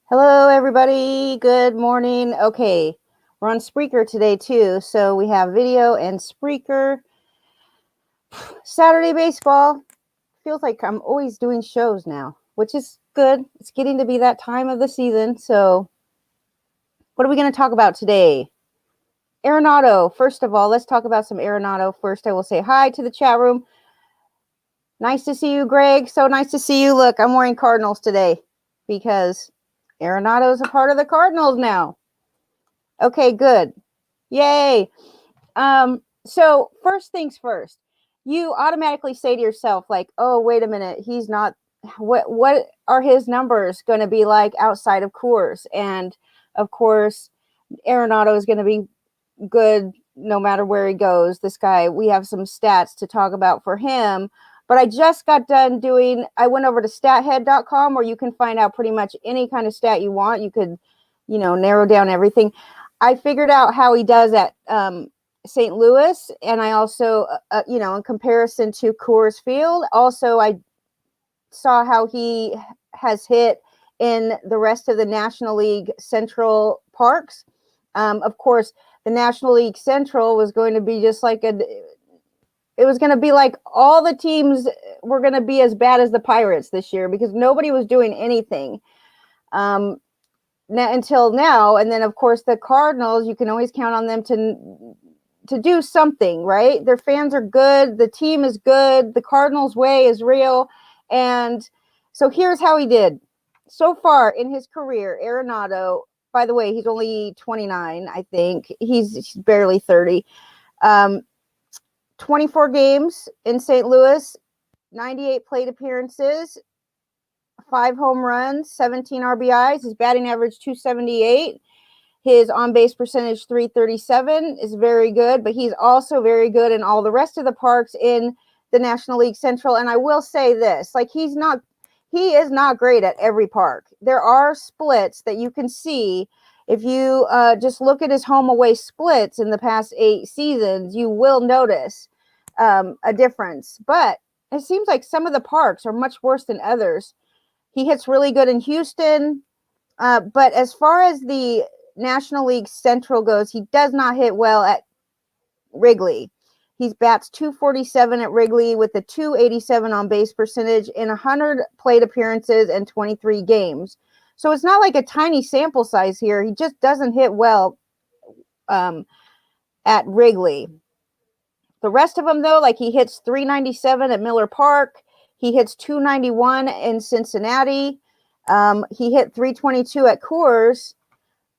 Hello, everybody. Good morning. Okay, we're on Spreaker today, too. So we have video and Spreaker. Saturday baseball. Feels like I'm always doing shows now, which is good. It's getting to be that time of the season. So, what are we going to talk about today? Arenado. First of all, let's talk about some Arenado. First, I will say hi to the chat room. Nice to see you, Greg. So nice to see you. Look, I'm wearing Cardinals today because Arenado is a part of the Cardinals now. Okay, good. Yay. So first things first, you automatically say to yourself, like, oh, wait a minute, he's not, what are his numbers going to be like outside of Coors? And of course, Arenado is going to be good no matter where he goes. This guy, we have some stats to talk about for him. But I just got done I went over to stathead.com where you can find out pretty much any kind of stat you want. You could, narrow down everything. I figured out how he does at St. Louis, and I also, in comparison to Coors Field, also I saw how he has hit in the rest of the National League Central parks. Of course, the National League Central was going to be just like it was going to be like all the teams were going to be as bad as the Pirates this year because nobody was doing anything until now. And then, of course, the Cardinals, you can always count on them to do something, right? Their fans are good. The team is good. The Cardinals way is real. And so here's how he did. So far in his career, Arenado, by the way, he's only 29, I think. He's barely 30. 24 games in St. Louis, 98 plate appearances, 5 home runs, 17 RBIs. His batting average 278. His on-base percentage 337 is very good, but he's also very good in all the rest of the parks in the National League Central. And I will say this, like he is not great at every park. There are splits that you can see. If you just look at his home away splits in the past 8 seasons, you will notice a difference. But it seems like some of the parks are much worse than others. He hits really good in Houston. But as far as the National League Central goes, he does not hit well at Wrigley. He bats 247 at Wrigley with a 287 on base percentage in 100 plate appearances and 23 games. So it's not like a tiny sample size here. He just doesn't hit well at Wrigley. The rest of them, though, like he hits 397 at Miller Park. He hits 291 in Cincinnati. He hit 322 at Coors.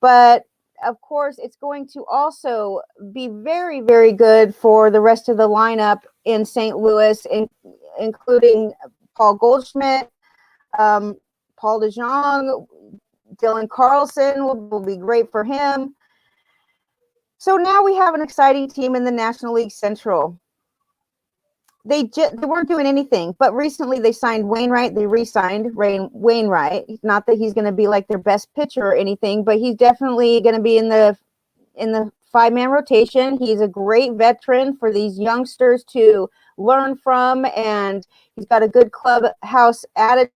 But, of course, it's going to also be very, very good for the rest of the lineup in St. Louis, including Paul Goldschmidt, Paul DeJong, Dylan Carlson will be great for him. So now we have an exciting team in the National League Central. They weren't doing anything, but recently they signed Wainwright. They re-signed Wainwright. Not that he's going to be like their best pitcher or anything, but he's definitely going to be in the 5-man rotation. He's a great veteran for these youngsters to learn from, and he's got a good clubhouse attitude.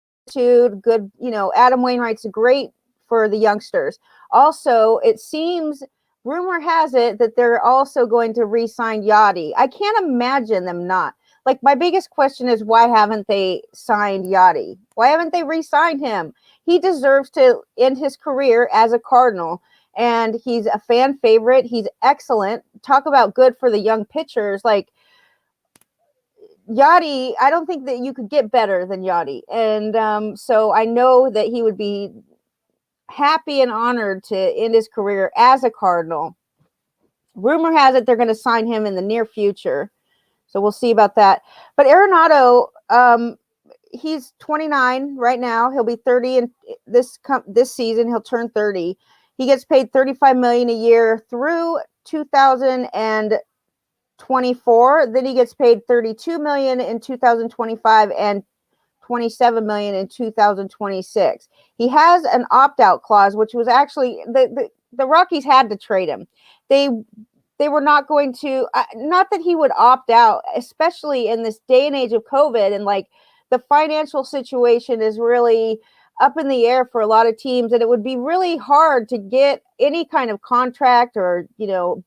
Good, Adam Wainwright's great for the youngsters. Also, it seems, rumor has it, that they're also going to re-sign Yachty. I can't imagine them not. Like, my biggest question is, why haven't they signed Yachty? Why haven't they re-signed him? He deserves to end his career as a Cardinal, and he's a fan favorite. He's excellent. Talk about good for the young pitchers. Like, Yachty, I don't think that you could get better than Yachty. And so I know that he would be happy and honored to end his career as a Cardinal. Rumor has it they're going to sign him in the near future. So we'll see about that. But Arenado, he's 29 right now. He'll be 30 in this season. He'll turn 30. He gets paid $35 million a year through 2024. Then he gets paid $32 million in 2025 and $27 million in 2026. He has an opt-out clause, which was actually the Rockies had to trade him. They were not going to, not that he would opt out, especially in this day and age of COVID, and like the financial situation is really up in the air for a lot of teams, and it would be really hard to get any kind of contract or,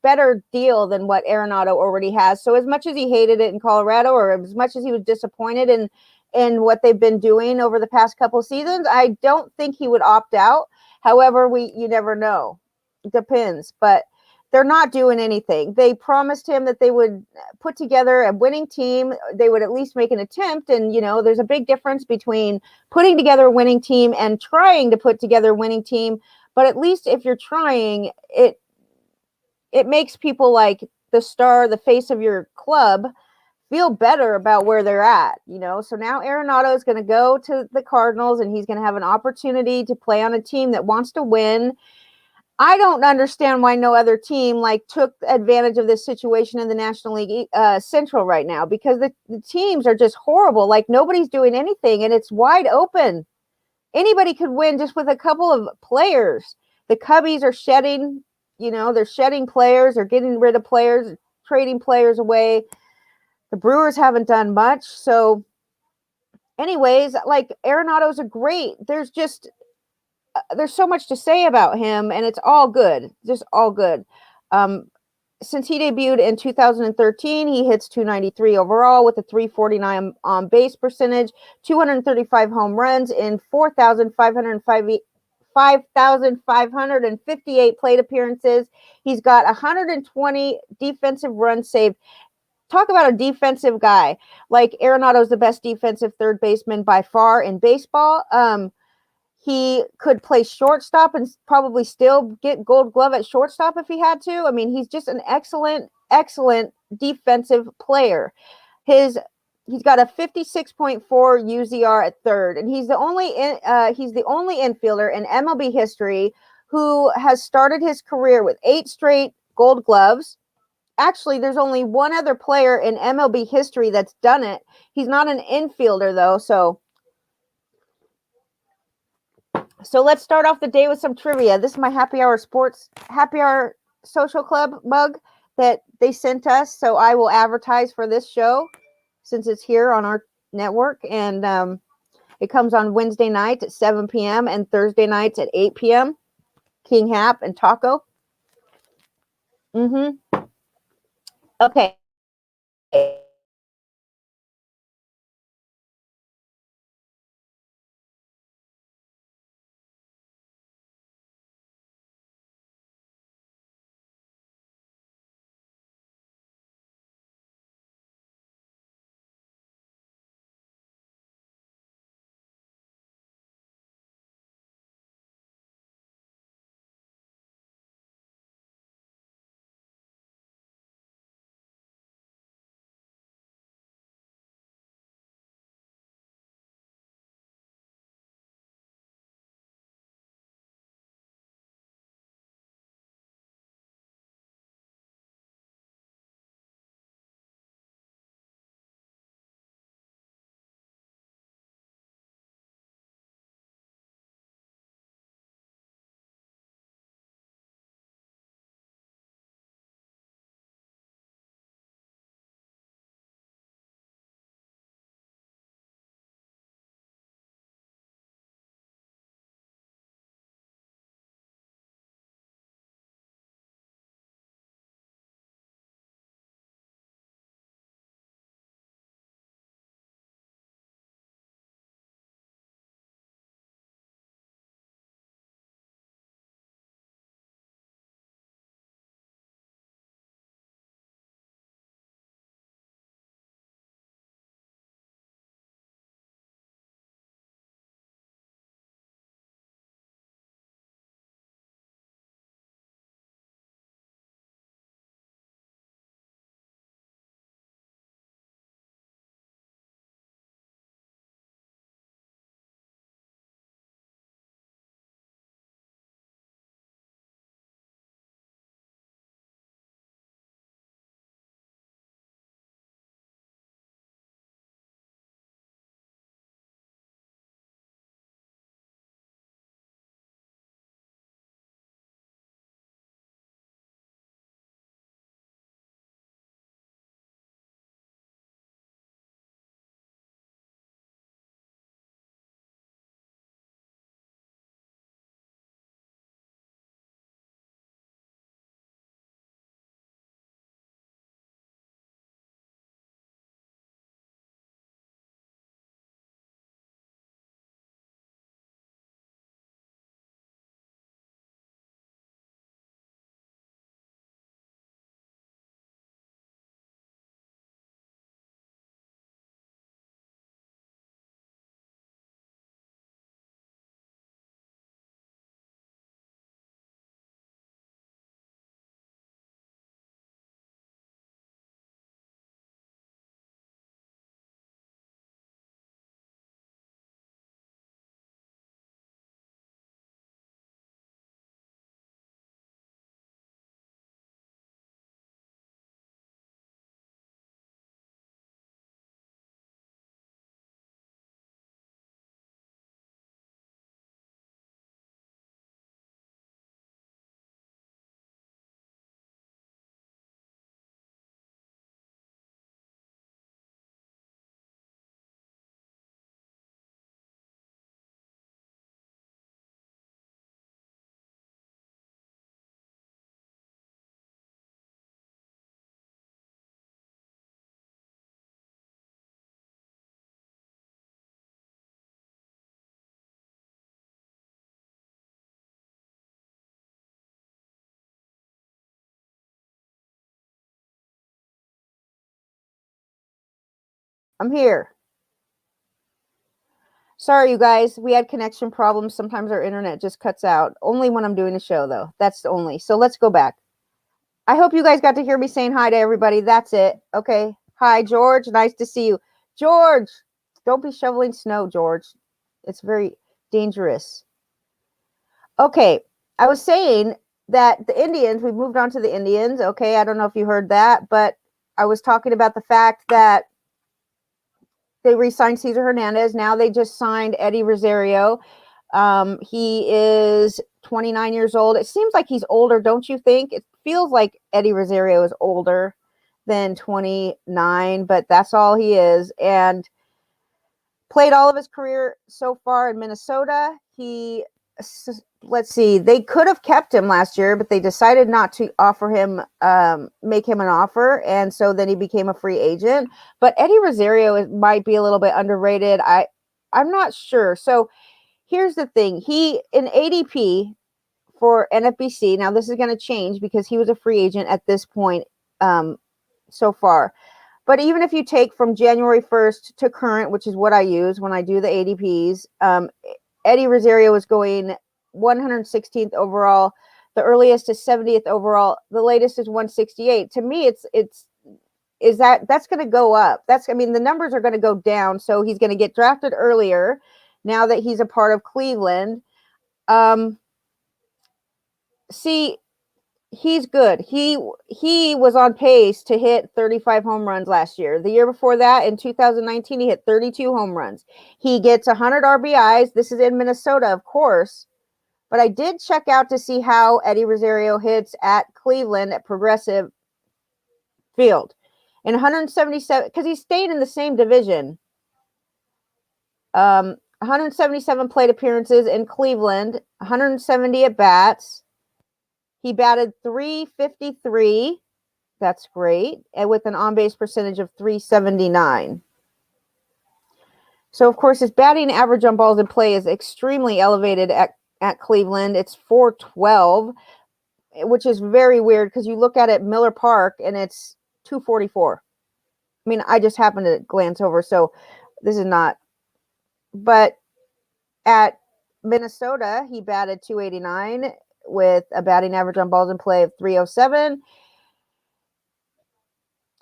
better deal than what Arenado already has. So as much as he hated it in Colorado, or as much as he was disappointed in what they've been doing over the past couple seasons, I don't think he would opt out. However, you never know. It depends, but they're not doing anything. They promised him that they would put together a winning team. They would at least make an attempt. And, there's a big difference between putting together a winning team and trying to put together a winning team. But at least if you're trying, it makes people like the star, the face of your club, feel better about where they're at, So now Arenado is going to go to the Cardinals, and he's going to have an opportunity to play on a team that wants to win. I don't understand why no other team took advantage of this situation in the National League Central right now, because the teams are just horrible. Nobody's doing anything, and it's wide open. Anybody could win just with a couple of players. The Cubbies are shedding, they're shedding players, they're getting rid of players, trading players away. The Brewers haven't done much. So anyways, Arenado's there's so much to say about him, and it's all good, just all good. Since he debuted in 2013, he hits 293 overall with a 349 on base percentage, 235 home runs in 5,558 plate appearances. He's got 120 defensive runs saved. Talk about a defensive guy. Arenado's the best defensive third baseman by far in baseball. He could play shortstop and probably still get Gold Glove at shortstop if he had to. I mean, he's just an excellent, excellent defensive player. He's got a 56.4 UZR at third, and he's the only infielder in MLB history who has started his career with 8 straight Gold Gloves. Actually, there's only one other player in MLB history that's done it. He's not an infielder, though, So let's start off the day with some trivia. This is my Happy Hour Social Club mug that they sent us. So I will advertise for this show since it's here on our network. And it comes on Wednesday night at 7 p.m. and Thursday nights at 8 p.m. King Hap and Taco. Okay. I'm here. Sorry, you guys. We had connection problems. Sometimes our internet just cuts out. Only when I'm doing a show, though. That's the only. So let's go back. I hope you guys got to hear me saying hi to everybody. That's it. Okay. Hi, George. Nice to see you. George, don't be shoveling snow, George. It's very dangerous. Okay. I was saying that the Indians, we've moved on to the Indians. Okay. I don't know if you heard that, but I was talking about the fact that they re-signed Cesar Hernandez. Now they just signed Eddie Rosario. He is 29 years old. It seems like he's older, don't you think? It feels like Eddie Rosario is older than 29, but that's all he is. And played all of his career so far in Minnesota. Let's see, they could have kept him last year, but they decided not to offer him, make him an offer. And so then he became a free agent. But Eddie Rosario might be a little bit underrated. I'm not sure. So here's the thing. He, in ADP for NFBC, now this is going to change because he was a free agent at this point so far. But even if you take from January 1st to current, which is what I use when I do the ADPs, Eddie Rosario is going 116th overall. The earliest is 70th overall. The latest is 168. To me, that's going to go up. The numbers are going to go down. So he's going to get drafted earlier now that he's a part of Cleveland. See, he's good. He was on pace to hit 35 home runs last year. The year before that, in 2019, he hit 32 home runs. He gets 100 RBIs. This is in Minnesota, of course. But I did check out to see how Eddie Rosario hits at Cleveland at Progressive Field. In 177, because he's stayed in the same division. 177 plate appearances in Cleveland, 170 at bats. He batted .353. That's great. And with an on-base percentage of .379. So, of course, his batting average on balls in play is extremely elevated at Cleveland. It's .412, which is very weird because you look at it Miller Park and it's .244. I mean, I just happened to glance over, so this is not. But at Minnesota, he batted .289 with a batting average on balls in play of .307.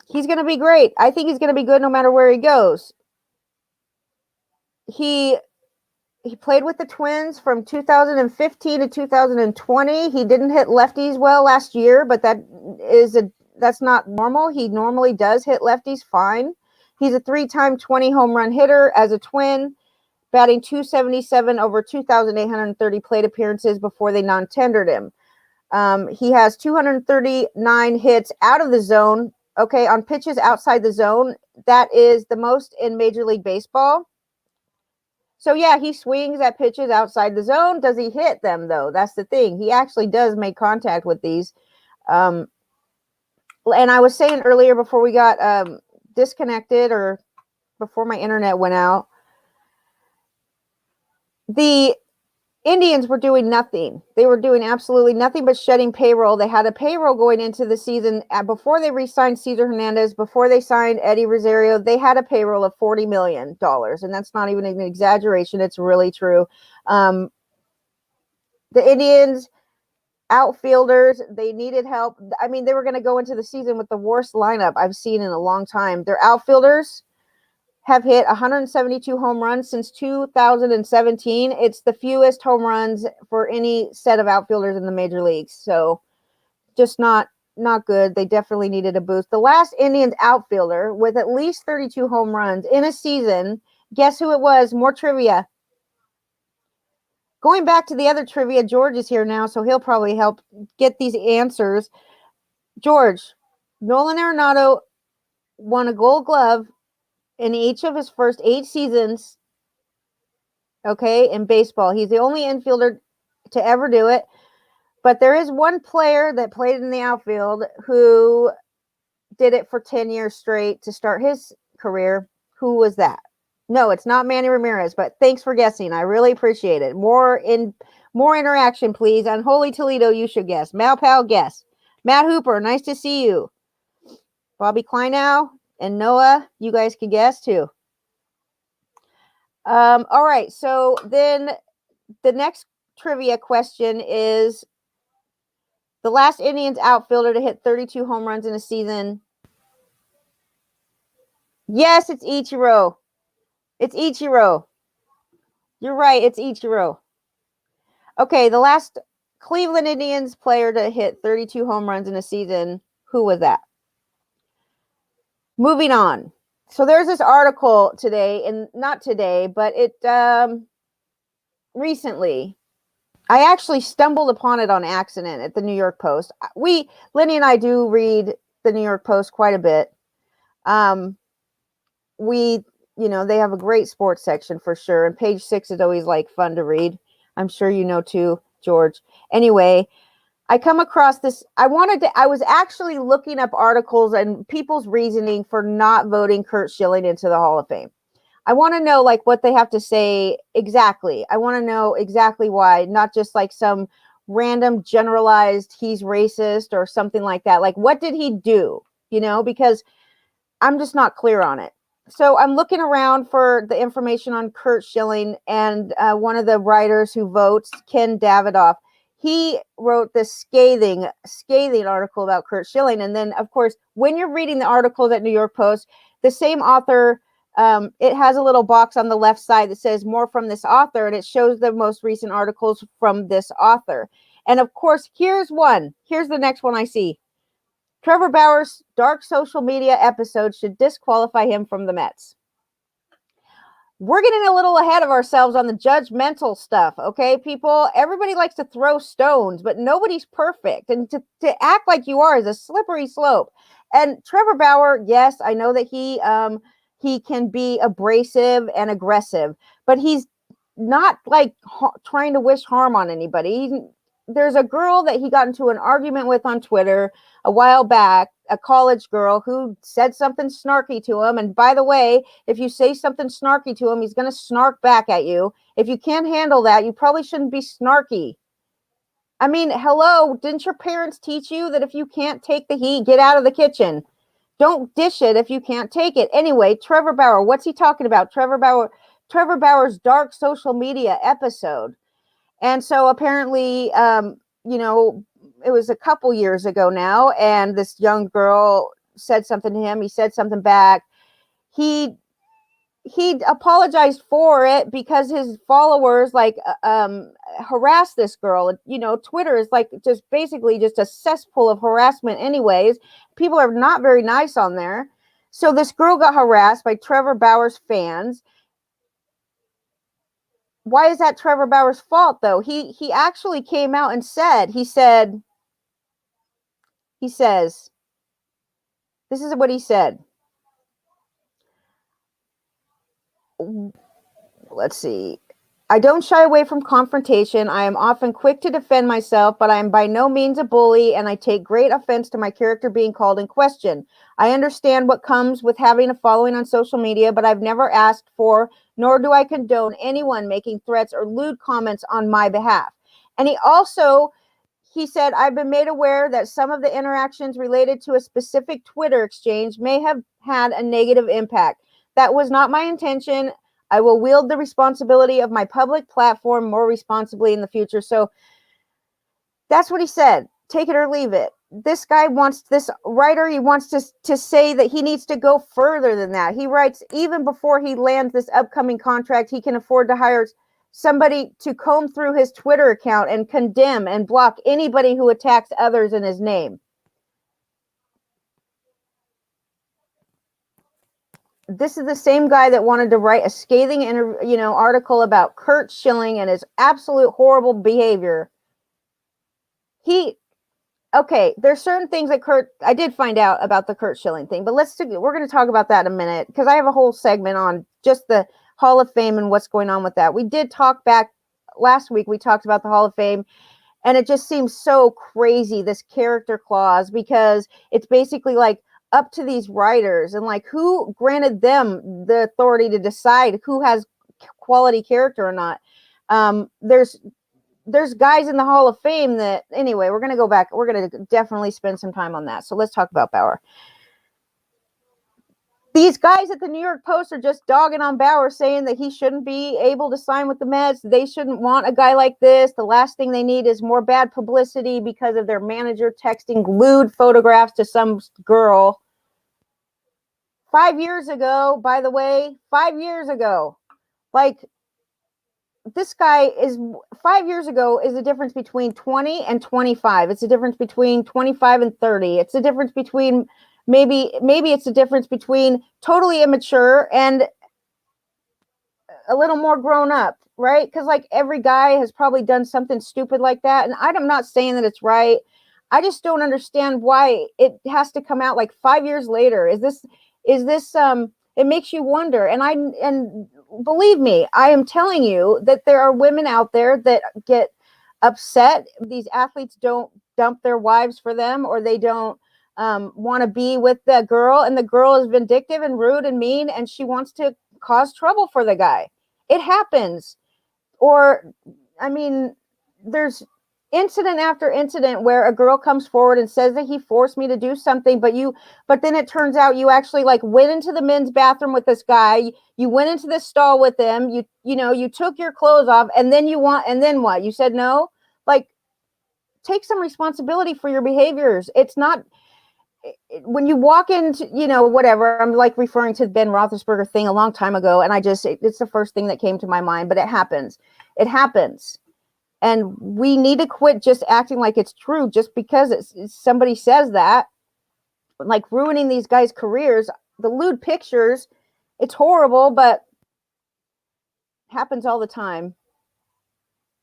He's going to be great. I think he's going to be good no matter where he goes. He played with the Twins from 2015 to 2020. He didn't hit lefties well last year, but that's not normal. He normally does hit lefties fine. He's a 3-time 20 home run hitter as a Twin, batting .277 over 2,830 plate appearances before they non-tendered him. He has 239 hits out of the zone. Okay, on pitches outside the zone, that is the most in Major League Baseball. So, yeah, he swings at pitches outside the zone. Does he hit them, though? That's the thing. He actually does make contact with these. And I was saying earlier before we got disconnected or before my internet went out, the Indians were doing nothing. They were doing absolutely nothing but shedding payroll. They had a payroll going into the season before they re-signed Cesar Hernandez, before they signed Eddie Rosario. They had a payroll of $40 million, and that's not even an exaggeration. It's really true. The Indians outfielders, they needed help. I mean, they were going to go into the season with the worst lineup I've seen in a long time. Their outfielders have hit 172 home runs since 2017. It's the fewest home runs for any set of outfielders in the major leagues. So just not good. They definitely needed a boost. The last Indians outfielder with at least 32 home runs in a season, guess who it was? More trivia. Going back to the other trivia, George is here now, so he'll probably help get these answers. George, Nolan Arenado won a Gold Glove in each of his first 8 seasons, okay, in baseball. He's the only infielder to ever do it. But there is one player that played in the outfield who did it for 10 years straight to start his career. Who was that? No, it's not Manny Ramirez, but thanks for guessing. I really appreciate it. More interaction, please. Unholy Toledo, you should guess. Malpal, guess. Matt Hooper, nice to see you. Bobby Kleinow, And Noah, you guys can guess too. All right. So then the next trivia question is the last Indians outfielder to hit 32 home runs in a season. Yes, it's Ichiro. It's Ichiro. You're right. It's Ichiro. Okay, the last Cleveland Indians player to hit 32 home runs in a season. Who was that? Moving on. So there's this article today, and not today, but it recently. I actually stumbled upon it on accident at the New York Post. Lenny and I do read the New York Post quite a bit. They have a great sports section for sure. And page 6 is always like fun to read. I'm sure you know too, George. Anyway, I come across this. I was actually looking up articles and people's reasoning for not voting Curt Schilling into the Hall of Fame. I want to know like what they have to say exactly. I want to know exactly why, not just like some random generalized he's racist or something like that. Like what did he do? Because I'm just not clear on it. So I'm looking around for the information on Curt Schilling, and one of the writers who votes, Ken Davidoff, he wrote this scathing article about Curt Schilling. And then, of course, when you're reading the articles at New York Post, the same author, it has a little box on the left side that says more from this author, and it shows the most recent articles from this author. And of course, here's the next one I see. Trevor Bauer's dark social media episode should disqualify him from the Mets. We're getting a little ahead of ourselves on the judgmental stuff, okay, people? Everybody likes to throw stones, but nobody's perfect. And to act like you are is a slippery slope. And Trevor Bauer, yes, I know that he can be abrasive and aggressive, but he's not like trying to wish harm on anybody. There's a girl that he got into an argument with on Twitter a while back, a college girl who said something snarky to him. And by the way, if you say something snarky to him, he's going to snark back at you. If you can't handle that, you probably shouldn't be snarky. I mean, hello, didn't your parents teach you that if you can't take the heat, get out of the kitchen? Don't dish it if you can't take it. Anyway, Trevor Bauer, what's he talking about? Trevor Bauer's dark social media episode. And so apparently, it was a couple years ago now, and this young girl said something to him. He said something back. He apologized for it because his followers harassed this girl. Twitter is like just basically just a cesspool of harassment anyways. People are not very nice on there. So this girl got harassed by Trevor Bauer's fans. Why is that Trevor Bauer's fault, though? He actually came out and said, he says, this is what he said. Let's see. I don't shy away from confrontation. I am often quick to defend myself, but I am by no means a bully, and I take great offense to my character being called in question. I understand what comes with having a following on social media, but I've never asked for, nor do I condone anyone making threats or lewd comments on my behalf. And he said, I've been made aware that some of the interactions related to a specific Twitter exchange may have had a negative impact. That was not my intention. I will wield the responsibility of my public platform more responsibly in the future. So that's what he said. Take it or leave it. This writer, he wants to say that he needs to go further than that. He writes, even before he lands this upcoming contract, he can afford to hire somebody to comb through his Twitter account and condemn and block anybody who attacks others in his name. This is the same guy that wanted to write a scathing article about Curt Schilling and his absolute horrible behavior. There's certain things that I did find out about the Curt Schilling thing, but we're going to talk about that in a minute because I have a whole segment on just the Hall of Fame and what's going on with that. We did talk back last week. We talked about the Hall of Fame, and it just seems so crazy, this character clause, because it's basically like up to these writers and like who granted them the authority to decide who has quality character or not. There's guys in the Hall of Fame that, anyway, we're going to go back. We're going to definitely spend some time on that. So let's talk about Bauer. These guys at the New York Post are just dogging on Bauer, saying that he shouldn't be able to sign with the Mets. They shouldn't want a guy like this. The last thing they need is more bad publicity because of their manager texting lewd photographs to some girl. 5 years ago, by the way, 5 years ago, like, this guy is 5 years ago is the difference between 20 and 25. It's the difference between 25 and 30. It's the difference between maybe it's the difference between totally immature and a little more grown up, right? Because like every guy has probably done something stupid like that. And I'm not saying that it's right. I just don't understand why it has to come out like 5 years later. Is this it makes you wonder. And believe me, I am telling you that there are women out there that get upset. These athletes don't dump their wives for them, or they don't want to be with the girl, and the girl is vindictive and rude and mean, and she wants to cause trouble for the guy. It happens. Or, I mean, there's incident after incident where a girl comes forward and says that he forced me to do something, but then it turns out you actually like went into the men's bathroom with this guy, you went into the stall with him, you took your clothes off, and then what? You said no? Like, take some responsibility for your behaviors. It's not when you walk into, whatever, I'm like referring to the Ben Roethlisberger thing a long time ago, and it's the first thing that came to my mind, but it happens. It happens. And we need to quit just acting like it's true just because somebody says that, like ruining these guys' careers. The lewd pictures, it's horrible, but it happens all the time.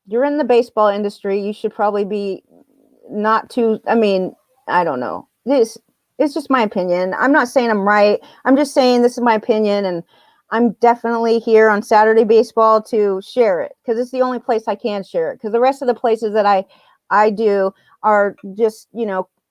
You're in the baseball industry. You should probably be not too, I don't know. It's just my opinion. I'm not saying I'm right. I'm just saying this is my opinion, and I'm definitely here on Saturday Baseball to share it because it's the only place I can share it, because the rest of the places that I do are just,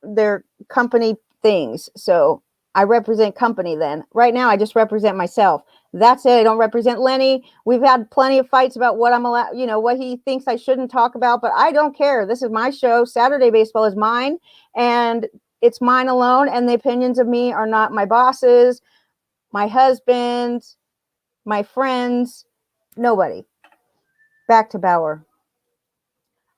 they're company things. So I represent company then. Right now, I just represent myself. That's it. I don't represent Lenny. We've had plenty of fights about what I'm allowed, what he thinks I shouldn't talk about, but I don't care. This is my show. Saturday Baseball is mine, and it's mine alone. And the opinions of me are not my bosses, my husband, my friends, nobody. Back to Bauer.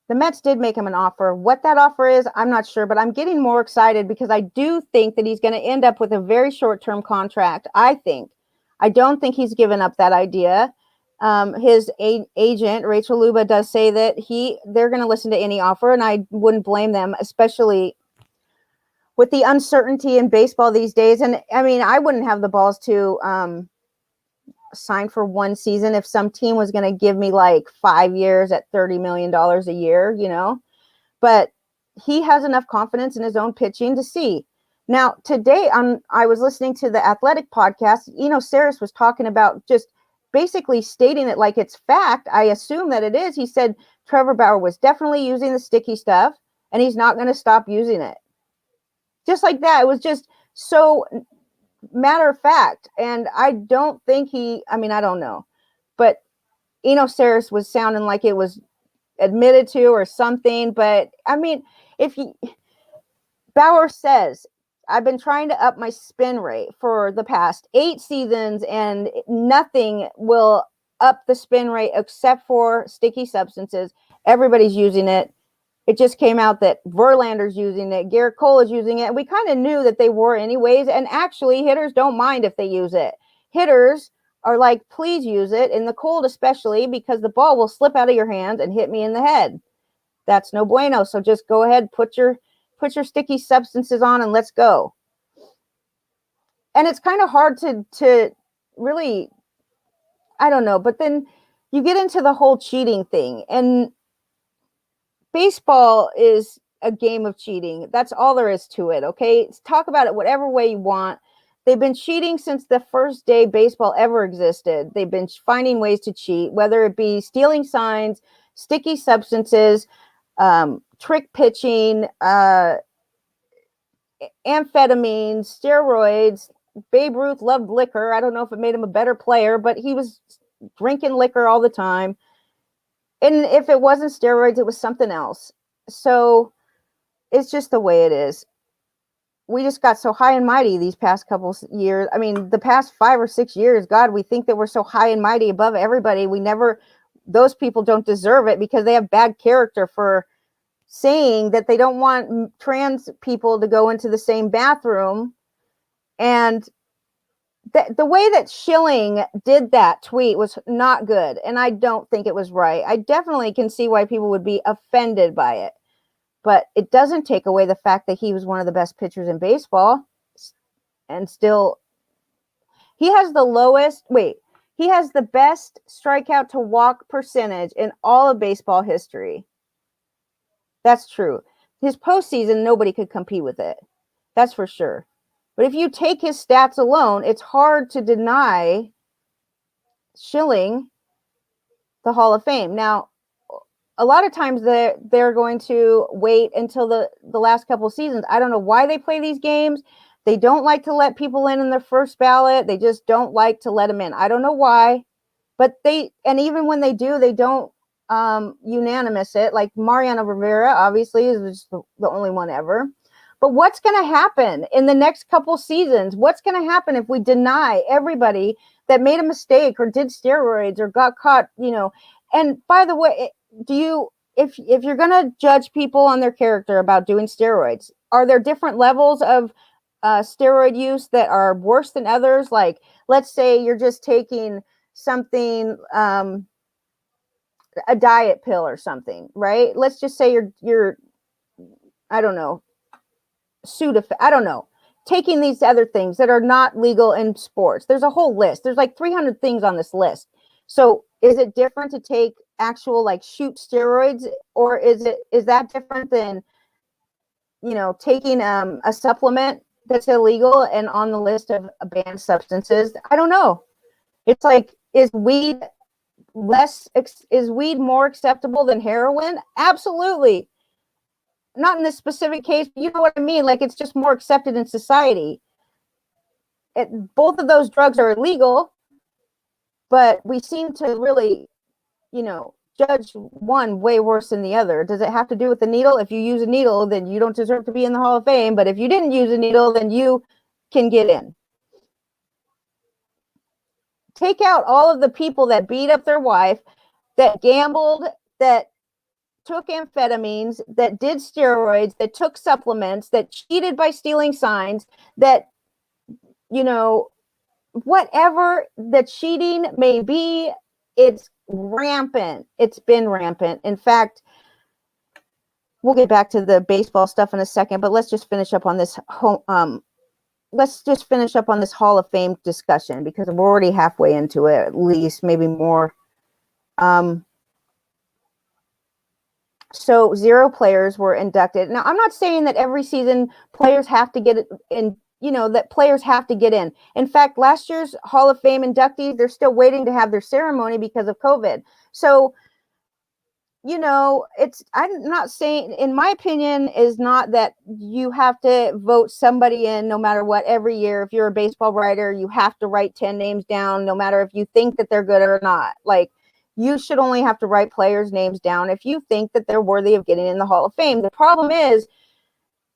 The Mets did make him an offer. What that offer is, I'm not sure, but I'm getting more excited because I do think that he's going to end up with a very short-term contract. I don't think he's given up that idea. His agent, Rachel Luba, does say that they're going to listen to any offer, and I wouldn't blame them, especially with the uncertainty in baseball these days. And I wouldn't have the balls to sign for one season if some team was going to give me like 5 years at $30 million a year, but he has enough confidence in his own pitching to see. Now, today I was listening to the Athletic podcast. Saris was talking about just basically stating it like it's fact. I assume that it is. He said Trevor Bauer was definitely using the sticky stuff, and he's not going to stop using it. Just like that. It was just so matter of fact. And I don't think I don't know, but Saris was sounding like it was admitted to or something. But if Bauer says, I've been trying to up my spin rate for the past 8 seasons, and nothing will up the spin rate except for sticky substances. Everybody's using it. It just came out that Verlander's using it. Garrett Cole is using it. And we kind of knew that they were anyways. And actually, hitters don't mind if they use it. Hitters are like, please use it, in the cold especially, because the ball will slip out of your hands and hit me in the head. That's no bueno. So just go ahead, put your sticky substances on, and let's go. And it's kind of hard to really, I don't know. But then you get into the whole cheating thing. And baseball is a game of cheating. That's all there is to it, okay? Talk about it whatever way you want. They've been cheating since the first day baseball ever existed. They've been finding ways to cheat, whether it be stealing signs, sticky substances, trick pitching, amphetamines, steroids. Babe Ruth loved liquor. I don't know if it made him a better player, but he was drinking liquor all the time. And if it wasn't steroids, it was something else. So it's just the way it is. we just got so high and mighty these past couple years. I mean, the past 5 or 6 years, God, we think that we're so high and mighty above everybody. Those people don't deserve it because they have bad character for saying that they don't want trans people to go into the same bathroom. And the way that Schilling did that tweet was not good. And I don't think it was right. I definitely can see why people would be offended by it. But it doesn't take away the fact that he was one of the best pitchers in baseball. And still, he has the best strikeout to walk percentage in all of baseball history. That's true. His postseason, nobody could compete with it. That's for sure. But if you take his stats alone, it's hard to deny Schilling the Hall of Fame. Now, a lot of times they're going to wait until the last couple of seasons. I don't know why they play these games. They don't like to let people in their first ballot. They just don't like to let them in. I don't know why, but and even when they do, they don't unanimous it. Like Mariano Rivera, obviously, is just the only one ever. But what's going to happen in the next couple seasons? What's going to happen if we deny everybody that made a mistake or did steroids or got caught, And by the way, if you're going to judge people on their character about doing steroids, are there different levels of steroid use that are worse than others? Like, let's say you're just taking something, a diet pill or something, right? Let's just say you're I don't know, I don't know, taking these other things that are not legal in sports. There's a whole list. There's like 300 things on this list. So is it different to take actual shoot steroids, or is that different than taking a supplement that's illegal and on the list of banned substances? I don't know. It's like, is weed more acceptable than heroin? Absolutely. Not in this specific case, but you know what I mean? Like, it's just more accepted in society. Both of those drugs are illegal, but we seem to really, judge one way worse than the other. Does it have to do with the needle? If you use a needle, then you don't deserve to be in the Hall of Fame. But if you didn't use a needle, then you can get in. Take out all of the people that beat up their wife, that gambled, that took amphetamines, that did steroids, that took supplements, that cheated by stealing signs, that, whatever the cheating may be, it's rampant. It's been rampant. In fact, we'll get back to the baseball stuff in a second, but let's just finish up on this Hall of Fame discussion, because we're already halfway into it, at least, maybe more. So 0 players were inducted. Now, I'm not saying that every season players have to get in, that players have to get in. In fact, last year's Hall of Fame inductees, they're still waiting to have their ceremony because of COVID. So, I'm not saying, in my opinion, is not that you have to vote somebody in no matter what every year. If you're a baseball writer, you have to write 10 names down, no matter if you think that they're good or not. Like, you should only have to write players' names down if you think that they're worthy of getting in the Hall of Fame. The problem is,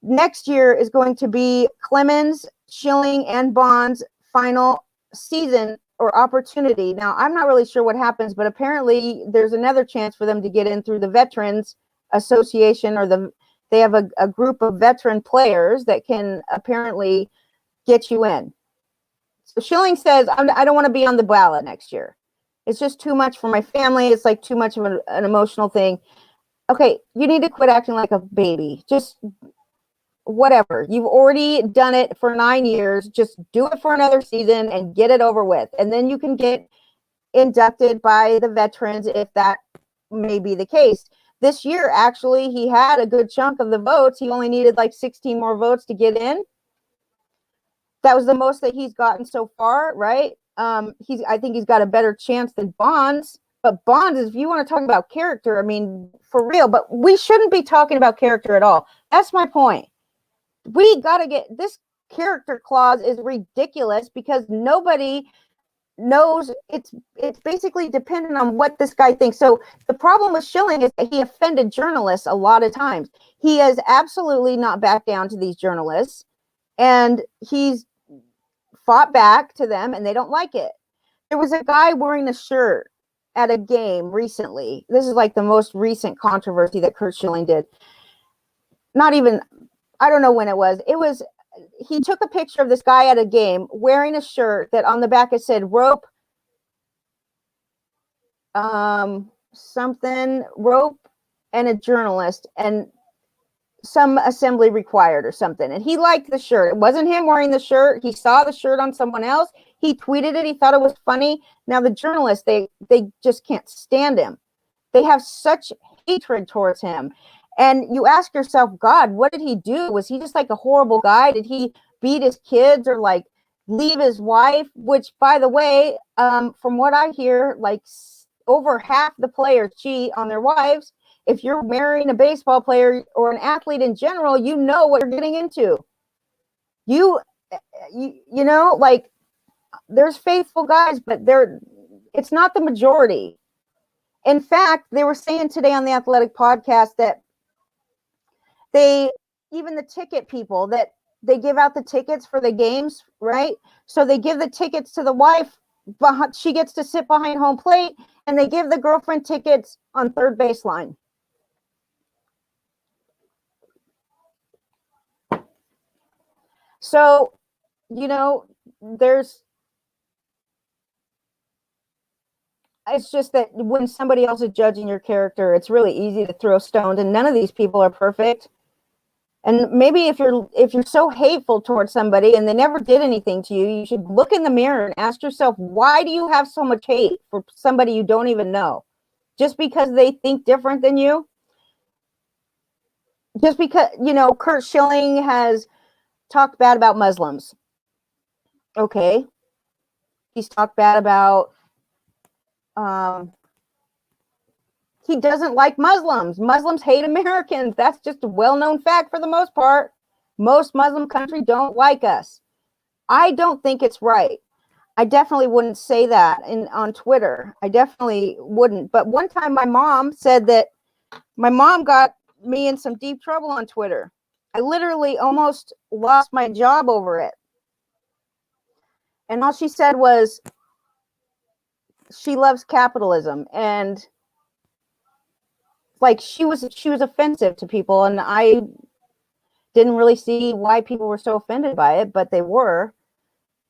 next year is going to be Clemens, Schilling, and Bond's final season or opportunity. Now, I'm not really sure what happens, but apparently there's another chance for them to get in through the Veterans Association, or they have a group of veteran players that can apparently get you in. So Schilling says, I don't want to be on the ballot next year. It's just too much for my family. It's like too much of an emotional thing. Okay, you need to quit acting like a baby. Just whatever. You've already done it for 9 years. Just do it for another season and get it over with. And then you can get inducted by the veterans if that may be the case. This year, actually, he had a good chunk of the votes. He only needed like 16 more votes to get in. That was the most that he's gotten so far, right? I think he's got a better chance than Bonds. But Bonds, if you want to talk about character, I mean, for real, but we shouldn't be talking about character at all. That's my point. We got to get this character clause is ridiculous, because nobody knows. It's basically dependent on what this guy thinks. So the problem with Schilling is that he offended journalists a lot of times. He has absolutely not backed down to these journalists. And he's fought back to them, and they don't like it. There was a guy wearing a shirt at a game recently. This is like the most recent controversy that Curt Schilling did. Not even, I don't know when it was. He took a picture of this guy at a game wearing a shirt that on the back it said rope, something, rope and a journalist and some assembly required or something. And he liked the shirt. It wasn't him wearing the shirt. He saw the shirt on someone else. He tweeted it. He thought it was funny. Now the journalists, they just can't stand him. They have such hatred towards him. And you ask yourself, God, what did he do? Was he just like a horrible guy? Did he beat his kids or like leave his wife? Which, by the way, from what I hear, like over half the players cheat on their wives. If you're marrying a baseball player or an athlete in general, you know what you're getting into. You know, like there's faithful guys, but it's not the majority. In fact, they were saying today on the Athletic podcast that even the ticket people, that they give out the tickets for the games, right? So they give the tickets to the wife, but she gets to sit behind home plate, and they give the girlfriend tickets on third baseline. So, you know, it's just that when somebody else is judging your character, it's really easy to throw stones, and none of these people are perfect. And maybe if you're so hateful towards somebody and they never did anything to you, you should look in the mirror and ask yourself, why do you have so much hate for somebody you don't even know? Just because they think different than you? Just because, Curt Schilling has talked bad about Muslims. Okay. He's talked bad about, he doesn't like Muslims. Muslims hate Americans. That's just a well-known fact for the most part. Most Muslim countries don't like us. I don't think it's right. I definitely wouldn't say that on Twitter. I definitely wouldn't. But one time my mom said that my mom got me in some deep trouble on Twitter. I literally almost lost my job over it. And all she said was she loves capitalism, and like she was offensive to people, and I didn't really see why people were so offended by it, but they were.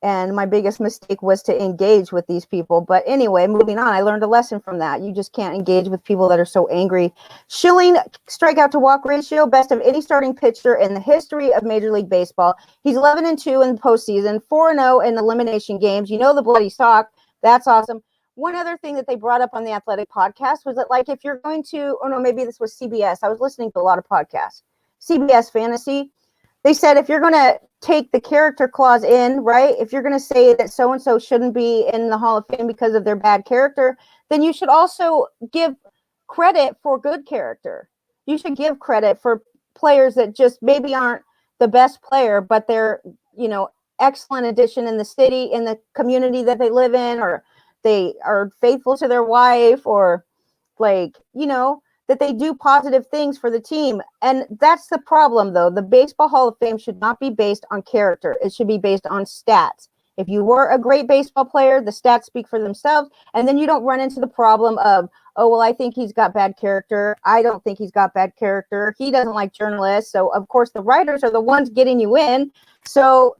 And my biggest mistake was to engage with these people. But anyway, moving on, I learned a lesson from that. You just can't engage with people that are so angry. Schilling, strikeout to walk ratio, best of any starting pitcher in the history of Major League Baseball. He's 11-2 in the postseason, 4-0 in elimination games. You know the bloody sock. That's awesome. One other thing that they brought up on the Athletic podcast was that, like, if you're going to, oh no, maybe this was CBS. I was listening to a lot of podcasts. CBS Fantasy. They said if you're going to take the character clause in, right, if you're going to say that so-and-so shouldn't be in the Hall of Fame because of their bad character, then you should also give credit for good character. You should give credit for players that just maybe aren't the best player, but they're, excellent addition in the city, in the community that they live in, or they are faithful to their wife, or like, that they do positive things for the team. And that's the problem, though. The Baseball Hall of Fame should not be based on character. It should be based on stats. If you were a great baseball player, the stats speak for themselves. And then you don't run into the problem of, oh, well, I think he's got bad character. I don't think he's got bad character. He doesn't like journalists. So, of course, the writers are the ones getting you in. So,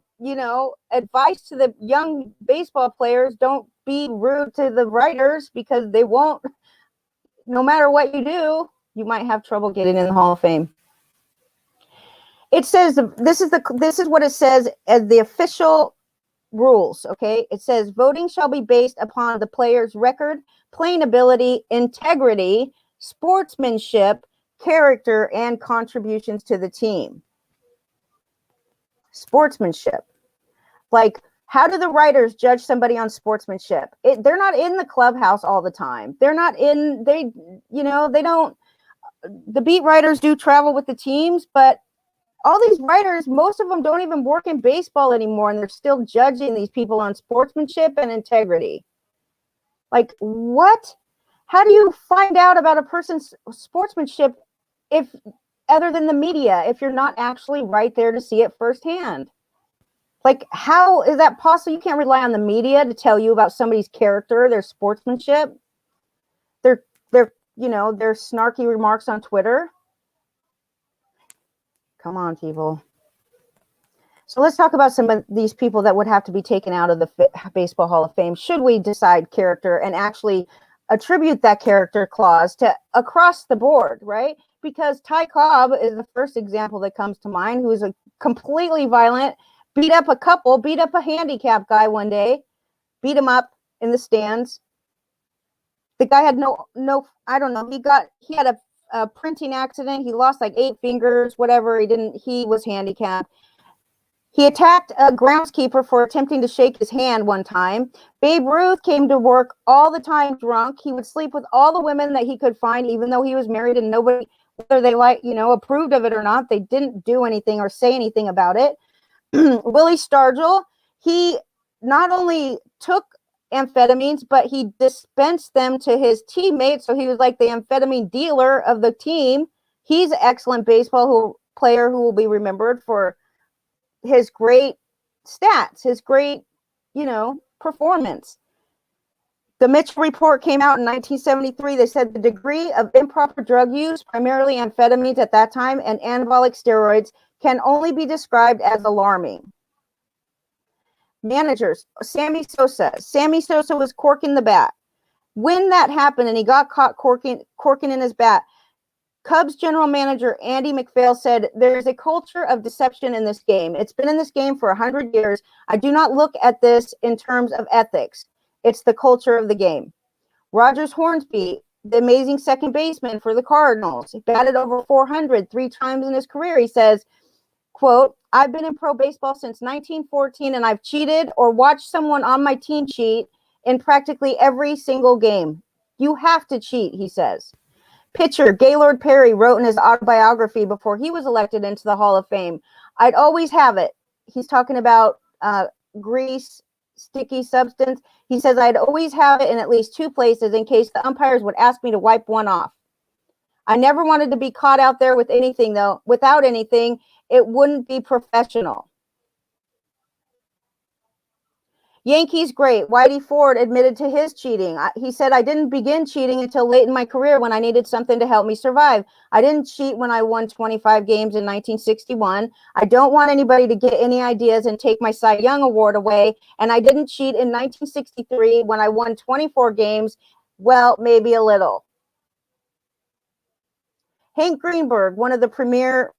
advice to the young baseball players, don't be rude to the writers, because they won't. No matter what you do, you might have trouble getting in the Hall of Fame. It says, this is what it says as the official rules, okay? It says voting shall be based upon the player's record, playing ability, integrity, sportsmanship, character, and contributions to the team. Sportsmanship. Like, how do the writers judge somebody on sportsmanship? They're not in the clubhouse all the time. They're not in, they don't, the beat writers do travel with the teams, but all these writers, most of them don't even work in baseball anymore, and they're still judging these people on sportsmanship and integrity. Like, what? How do you find out about a person's sportsmanship other than the media, if you're not actually right there to see it firsthand? Like, how is that possible? You can't rely on the media to tell you about somebody's character, their sportsmanship, their their snarky remarks on Twitter. Come on, people. So let's talk about some of these people that would have to be taken out of the Baseball Hall of Fame should we decide character and actually attribute that character clause to across the board, right? Because Ty Cobb is the first example that comes to mind, who is a completely violent, beat up a handicapped guy one day, beat him up in the stands. The guy had no, I don't know. He had a printing accident. He lost like 8 fingers, whatever. He was handicapped. He attacked a groundskeeper for attempting to shake his hand one time. Babe Ruth came to work all the time drunk. He would sleep with all the women that he could find, even though he was married, and nobody, whether they approved of it or not, they didn't do anything or say anything about it. Willie Stargell, he not only took amphetamines, but he dispensed them to his teammates. So he was like the amphetamine dealer of the team. He's an excellent baseball player who will be remembered for his great stats, his great, performance. The Mitchell report came out in 1973. They said the degree of improper drug use, primarily amphetamines at that time, and anabolic steroids, can only be described as alarming. Managers, Sammy Sosa. Sammy Sosa was corking the bat. When that happened and he got caught corking in his bat, Cubs general manager Andy MacPhail said, "There is a culture of deception in this game. It's been in this game for 100 years. I do not look at this in terms of ethics. It's the culture of the game." Rogers Hornsby, the amazing second baseman for the Cardinals, batted over 400 3 times in his career. He says, quote, "I've been in pro baseball since 1914, and I've cheated or watched someone on my team cheat in practically every single game. You have to cheat," he says. Pitcher Gaylord Perry wrote in his autobiography before he was elected into the Hall of Fame, "I'd always have it." He's talking about grease, sticky substance. He says, "I'd always have it in at least 2 places in case the umpires would ask me to wipe one off. I never wanted to be caught out there with anything, though. Without anything, it wouldn't be professional." Yankees great Whitey Ford admitted to his cheating. He said, "I didn't begin cheating until late in my career when I needed something to help me survive. I didn't cheat when I won 25 games in 1961. I don't want anybody to get any ideas and take my Cy Young Award away. And I didn't cheat in 1963 when I won 24 games. Well, maybe a little." Hank Greenberg, one of the premier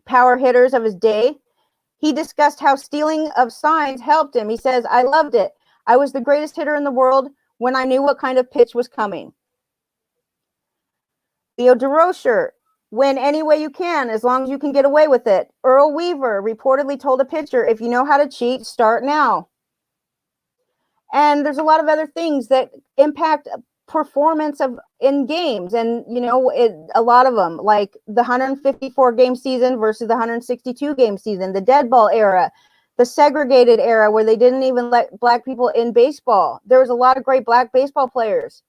power hitters of his day, he discussed how stealing of signs helped him. He says, "I loved it. I was the greatest hitter in the world when I knew what kind of pitch was coming." Theo DeRocher, "Win any way you can, as long as you can get away with it." Earl Weaver reportedly told a pitcher, "If you know how to cheat, start now." And there's a lot of other things that impact performance in games, and a lot of them, like the 154 game season versus the 162 game season, the dead ball era, the segregated era where they didn't even let black people in baseball. There was a lot of great black baseball players.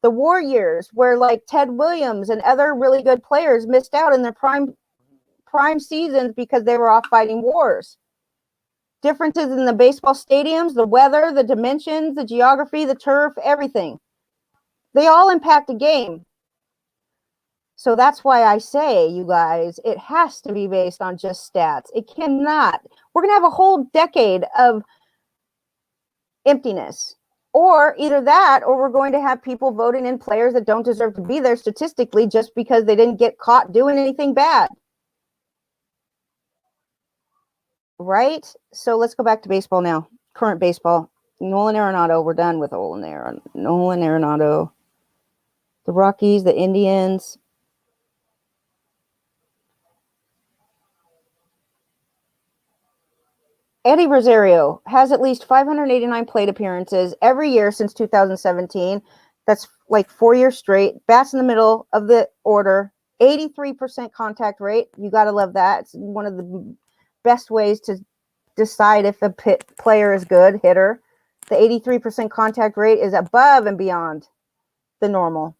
The war years where like Ted Williams and other really good players missed out in their prime seasons because they were off fighting wars. Differences in the baseball stadiums, the weather, the dimensions, the geography, the turf, everything. They all impact a game. So that's why I say, you guys, it has to be based on just stats. It cannot. We're going to have a whole decade of emptiness. Or either that, or we're going to have people voting in players that don't deserve to be there statistically just because they didn't get caught doing anything bad. Right? So let's go back to baseball now. Current baseball. Nolan Arenado. We're done with Nolan Arenado. The Rockies, the Indians. Eddie Rosario has at least 589 plate appearances every year since 2017. That's like 4 years straight. Bats in the middle of the order. 83% contact rate. You got to love that. It's one of the best ways to decide if a player is good hitter. The 83% contact rate is above and beyond the normal.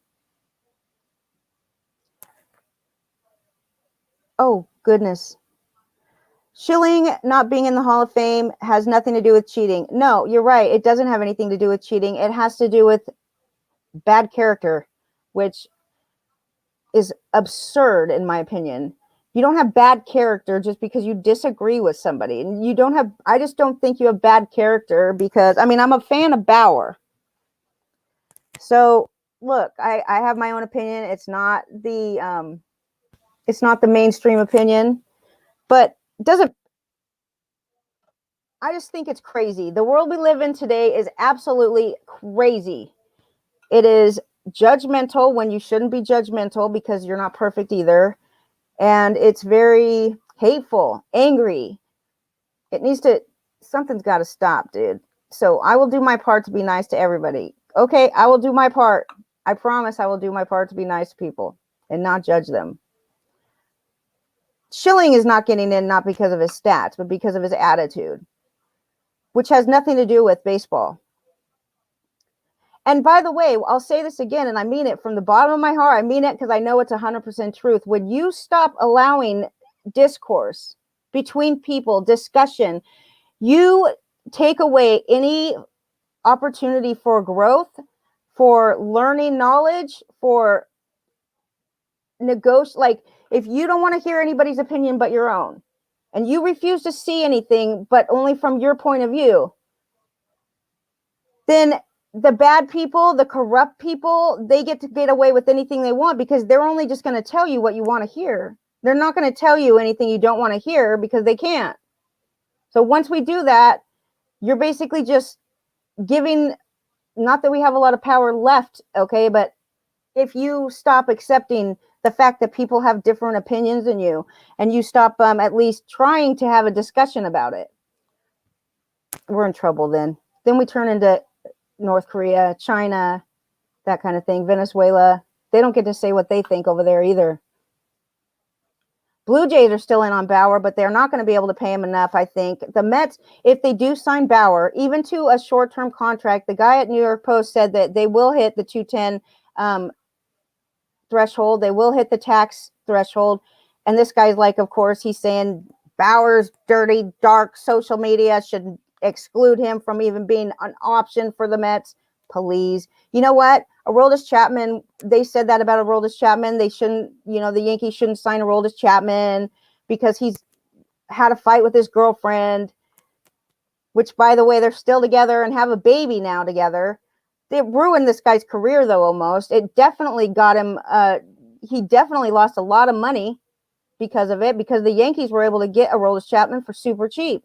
Oh, goodness. Schilling not being in the Hall of Fame has nothing to do with cheating. No, you're right. It doesn't have anything to do with cheating. It has to do with bad character, which is absurd in my opinion. You don't have bad character just because you disagree with somebody. And you don't have, I just don't think you have bad character because, I mean, I'm a fan of Bauer. So look, I have my own opinion. It's not the mainstream opinion, but it doesn't, I just think it's crazy. The world we live in today is absolutely crazy. It is judgmental when you shouldn't be judgmental because you're not perfect either. And it's very hateful, angry. It needs to, something's got to stop, dude. So I will do my part to be nice to everybody. Okay, I will do my part. I promise I will do my part to be nice to people and not judge them. Schilling is not getting in not because of his stats, but because of his attitude, which has nothing to do with baseball. And by the way, I'll say this again, and I mean it from the bottom of my heart. I mean it because I know it's 100% truth. When you stop allowing discourse between people, discussion, you take away any opportunity for growth, for learning knowledge, for negotiate. Like, if you don't want to hear anybody's opinion but your own, and you refuse to see anything but only from your point of view, then the bad people, the corrupt people, they get to get away with anything they want because they're only just going to tell you what you want to hear. They're not going to tell you anything you don't want to hear because they can't. So once we do that, you're basically just giving, not that we have a lot of power left, okay, but if you stop accepting the fact that people have different opinions than you, and you stop at least trying to have a discussion about it, we're in trouble then. Then we turn into North Korea, China, that kind of thing, Venezuela. They don't get to say what they think over there either. Blue Jays are still in on Bauer, but they're not going to be able to pay him enough, I think. The Mets, if they do sign Bauer, even to a short-term contract, the guy at New York Post said that they will hit the 210 threshold. They will hit the tax threshold. And this guy's like, of course, he's saying Bauer's dirty, dark social media should exclude him from even being an option for the Mets. Please. You know what? Aroldis Chapman, they said that about Aroldis Chapman. They shouldn't, the Yankees shouldn't sign Aroldis Chapman because he's had a fight with his girlfriend, which, by the way, they're still together and have a baby now together. They ruined this guy's career, though, almost. It definitely got him, he definitely lost a lot of money because of it, because the Yankees were able to get Aroldis Chapman for super cheap,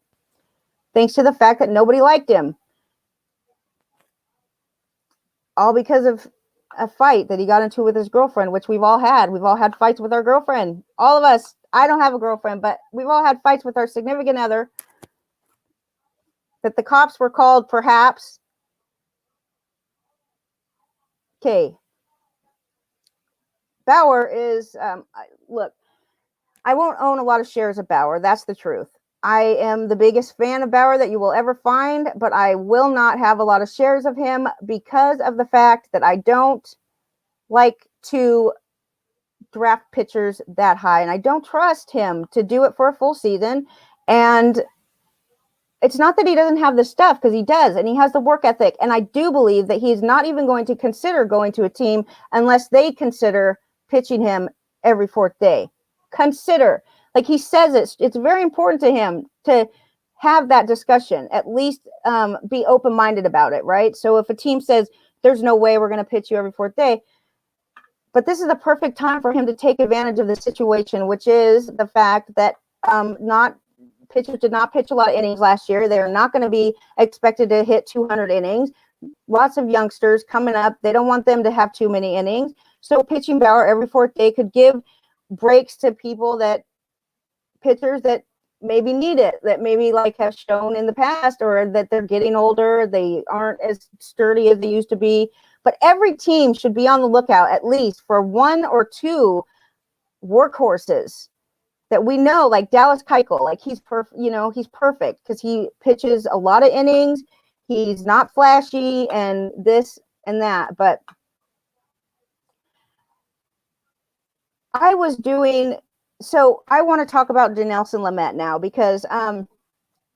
thanks to the fact that nobody liked him. All because of a fight that he got into with his girlfriend, which we've all had. We've all had fights with our girlfriend. All of us. I don't have a girlfriend, but we've all had fights with our significant other that the cops were called, perhaps. Okay. Bauer is, look, I won't own a lot of shares of Bauer. That's the truth. I am the biggest fan of Bauer that you will ever find, but I will not have a lot of shares of him because of the fact that I don't like to draft pitchers that high, and I don't trust him to do it for a full season. And it's not that he doesn't have the stuff, because he does, and he has the work ethic. And I do believe that he's not even going to consider going to a team unless they consider pitching him every fourth day. Consider. Like he says, it's very important to him to have that discussion, at least be open-minded about it, right? So if a team says, there's no way we're going to pitch you every fourth day, but this is the perfect time for him to take advantage of the situation, which is the fact that pitchers did not pitch a lot of innings last year. They're not going to be expected to hit 200 innings. Lots of youngsters coming up. They don't want them to have too many innings. So pitching Bauer every fourth day could give breaks to pitchers that maybe need it, that maybe like have shown in the past, or that they're getting older. They aren't as sturdy as they used to be. But every team should be on the lookout at least for one or two workhorses that we know, like Dallas Keuchel. Like he's he's perfect because he pitches a lot of innings. He's not flashy and this and that. But I was doing So I want to talk about Dinelson Lamet now because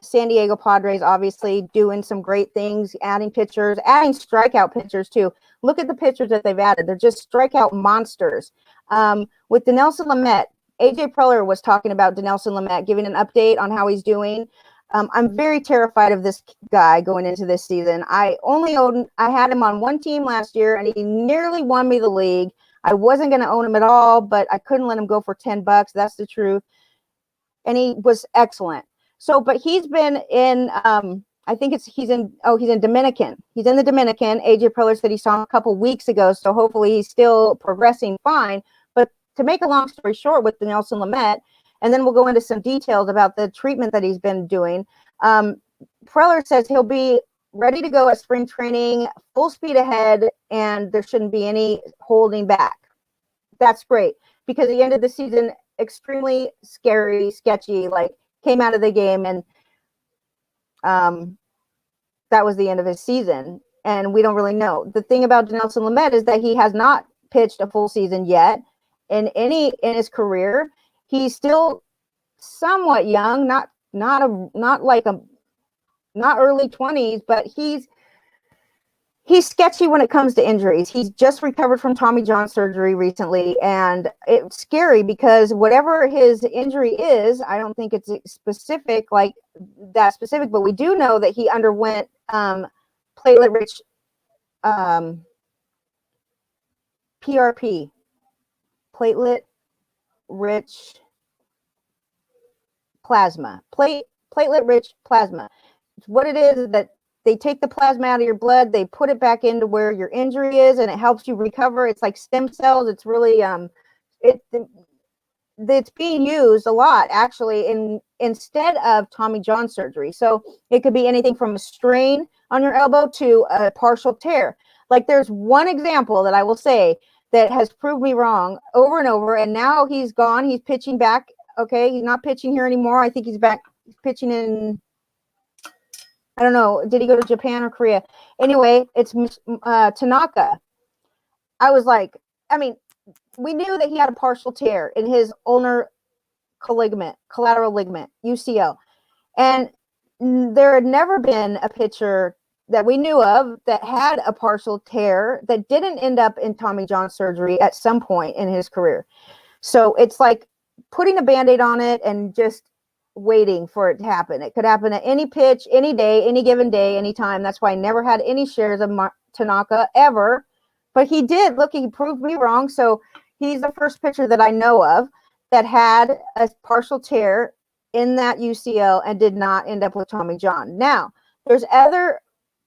San Diego Padres obviously doing some great things, adding pitchers, adding strikeout pitchers too. Look at the pitchers that they've added. They're just strikeout monsters. With Dinelson Lamet, AJ Preller was talking about Dinelson Lamet, giving an update on how he's doing. I'm very terrified of this guy going into this season. I had him on one team last year, and he nearly won me the league. I wasn't going to own him at all, but I couldn't let him go for $10. That's the truth. And he was excellent. So, but he's been in, I think he's in Dominican. He's in the Dominican. AJ Preller said he saw him a couple weeks ago. So hopefully he's still progressing fine. But to make a long story short with Dinelson Lamet, and then we'll go into some details about the treatment that he's been doing. Preller says he'll be ready to go at spring training, full speed ahead, and there shouldn't be any holding back. That's great because the end of the season, extremely scary, sketchy, like came out of the game and that was the end of his season. And we don't really know. The thing about Dinelson Lamet is that he has not pitched a full season yet in his career. He's still somewhat young, not early 20s, but he's sketchy when it comes to injuries. He's just recovered from Tommy John surgery recently, and it's scary because whatever his injury is, I don't think it's specific, but we do know that he underwent platelet-rich PRP, platelet-rich plasma, platelet-rich plasma. What it is that they take the plasma out of your blood, they put it back into where your injury is, and it helps you recover. It's like stem cells. It's really it's being used a lot actually instead of Tommy John surgery. So it could be anything from a strain on your elbow to a partial tear. Like there's one example that I will say that has proved me wrong over and over, and now he's gone. He's pitching back. Okay, he's not pitching here anymore. I think he's back. He's pitching in, I don't know. Did he go to Japan or Korea? Anyway, it's Tanaka. I was like, we knew that he had a partial tear in his ulnar collateral ligament, UCL. And there had never been a pitcher that we knew of that had a partial tear that didn't end up in Tommy John surgery at some point in his career. So it's like putting a Band-Aid on it and just waiting for it to happen. It could happen at any pitch, any day, any given day, anytime. That's why I never had any shares of Tanaka ever. But he did. Look, he proved me wrong. So he's the first pitcher that I know of that had a partial tear in that UCL and did not end up with Tommy John. Now, there's other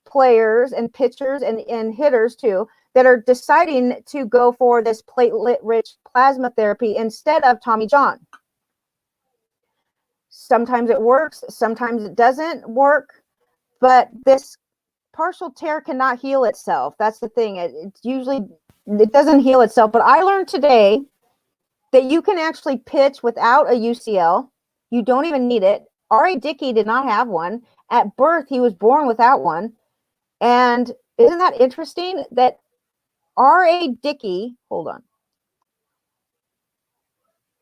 players and pitchers and hitters too that are deciding to go for this platelet-rich plasma therapy instead of Tommy John. Sometimes it works, sometimes it doesn't work, but this partial tear cannot heal itself. That's the thing. It doesn't heal itself. But I learned today that you can actually pitch without a UCL. You don't even need it. R.A. Dickey did not have one. At birth, he was born without one. And isn't that interesting that R.A. Dickey, hold on.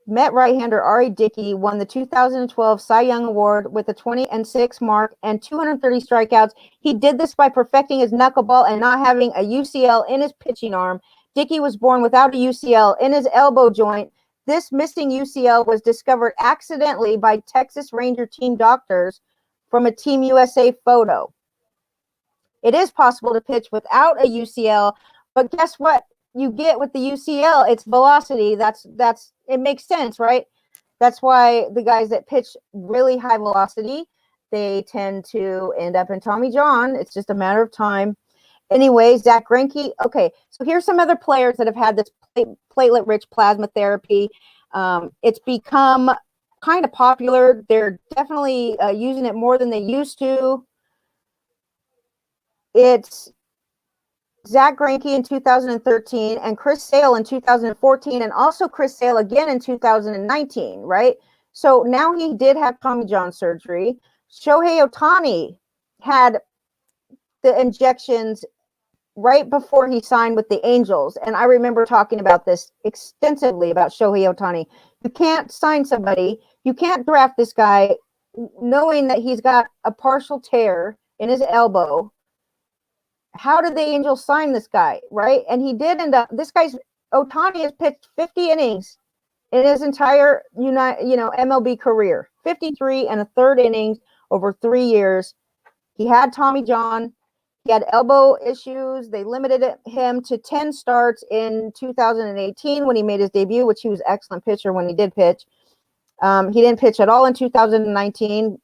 Met right-hander R.A. Dickey won the 2012 Cy Young Award with a 20-6 mark and 230 strikeouts. He did this by perfecting his knuckleball and not having a UCL in his pitching arm. Dickey was born without a UCL in his elbow joint. This missing UCL was discovered accidentally by Texas Ranger team doctors from a Team USA photo. It is possible to pitch without a UCL, but guess what you get with the UCL? It's velocity. It makes sense, right? That's why the guys that pitch really high velocity, they tend to end up in Tommy John. It's just a matter of time. Anyway, Zach Greinke. Okay, so here's some other players that have had this platelet-rich plasma therapy. It's become kind of popular. They're definitely using it more than they used to. It's Zach Greinke in 2013 and Chris Sale in 2014 and also Chris Sale again in 2019, right? So now he did have Tommy John surgery. Shohei Ohtani had the injections right before he signed with the Angels. And I remember talking about this extensively about Shohei Ohtani. You can't sign somebody. You can't draft this guy knowing that he's got a partial tear in his elbow. How did the Angels sign this guy, right? And he did end up, Ohtani has pitched 50 innings in his entire MLB career. 53 and a third innings over 3 years. He had Tommy John. He had elbow issues. They limited him to 10 starts in 2018 when he made his debut, which he was an excellent pitcher when he did pitch. He didn't pitch at all in 2019.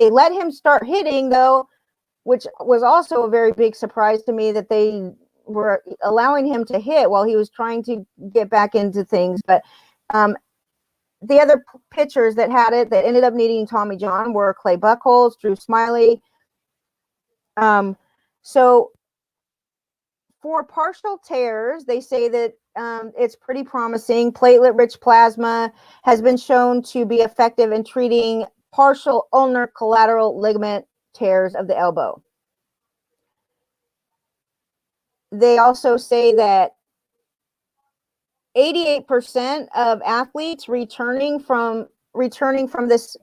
They let him start hitting, though, which was also a very big surprise to me, that they were allowing him to hit while he was trying to get back into things. But the other pitchers that had it that ended up needing Tommy John were Clay Buchholz, Drew Smyly. So for partial tears, they say that it's pretty promising. Platelet-rich plasma has been shown to be effective in treating partial ulnar collateral ligament tears of the elbow. They also say that 88% of athletes returning from this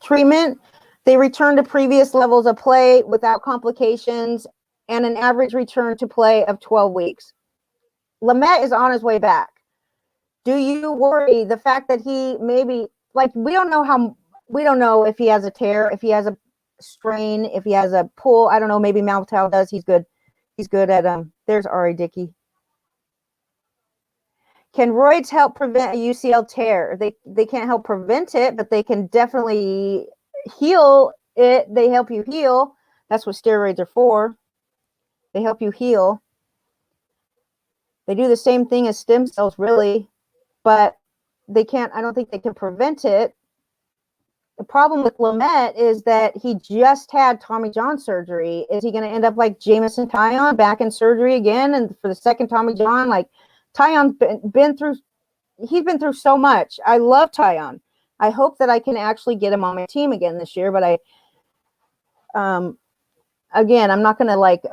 treatment, they return to previous levels of play without complications, and an average return to play of 12 weeks. Lamet is on his way back. Do you worry the fact that he maybe, like, we don't know if he has a tear, if he has a strain, if he has a pull. I don't know. Maybe Maltau does. He's good. He's good at there's Ari Dickey. Can roids help prevent a UCL tear? They can't help prevent it, but they can definitely heal it. They help you heal. That's what steroids are for. They help you heal. They do the same thing as stem cells, really, but they can't. I don't think they can prevent it. The problem with Lamet is that he just had Tommy John surgery. Is he going to end up like Jameson Taillon, back in surgery again, and for the second Tommy John? Like, Taillon's been through so much. I love Taillon. I hope that I can actually get him on my team again this year, but again, I'm not going to like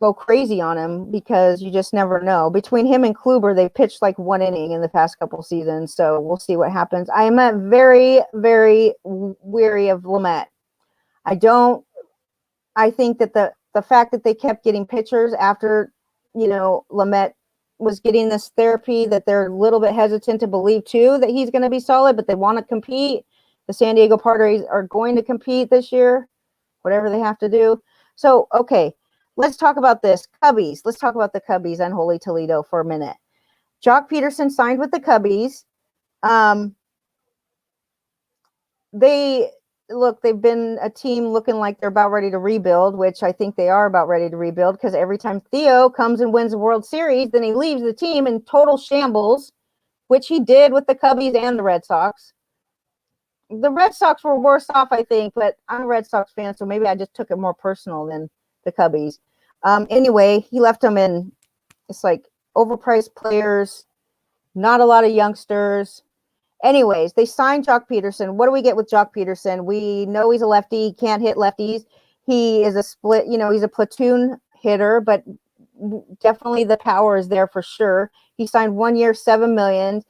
go crazy on him, because you just never know. Between him and Kluber, they pitched like 1 inning in the past couple seasons, so we'll see what happens. I am very, very weary of Lamet. I think that the fact that they kept getting pitchers after, Lamet was getting this therapy, that they're a little bit hesitant to believe too that he's going to be solid, but they want to compete. The San Diego Padres are going to compete this year, whatever they have to do. So, okay, let's talk about this. Cubbies. Let's talk about the Cubbies, Unholy Toledo, for a minute. Jock Peterson signed with the Cubbies. They've been a team looking like they're about ready to rebuild, which I think they are about ready to rebuild, because every time Theo comes and wins the World Series, then he leaves the team in total shambles, which he did with the Cubbies and the Red Sox. The Red Sox were worse off, I think, but I'm a Red Sox fan, so maybe I just took it more personal than the Cubbies. Anyway, he left them in, it's like overpriced players, not a lot of youngsters. Anyways, they signed Jock Peterson. What do we get with Jock Peterson? We know he's a lefty, can't hit lefties. He is a split, he's a platoon hitter, but definitely the power is there for sure. He signed 1 year, $7 million.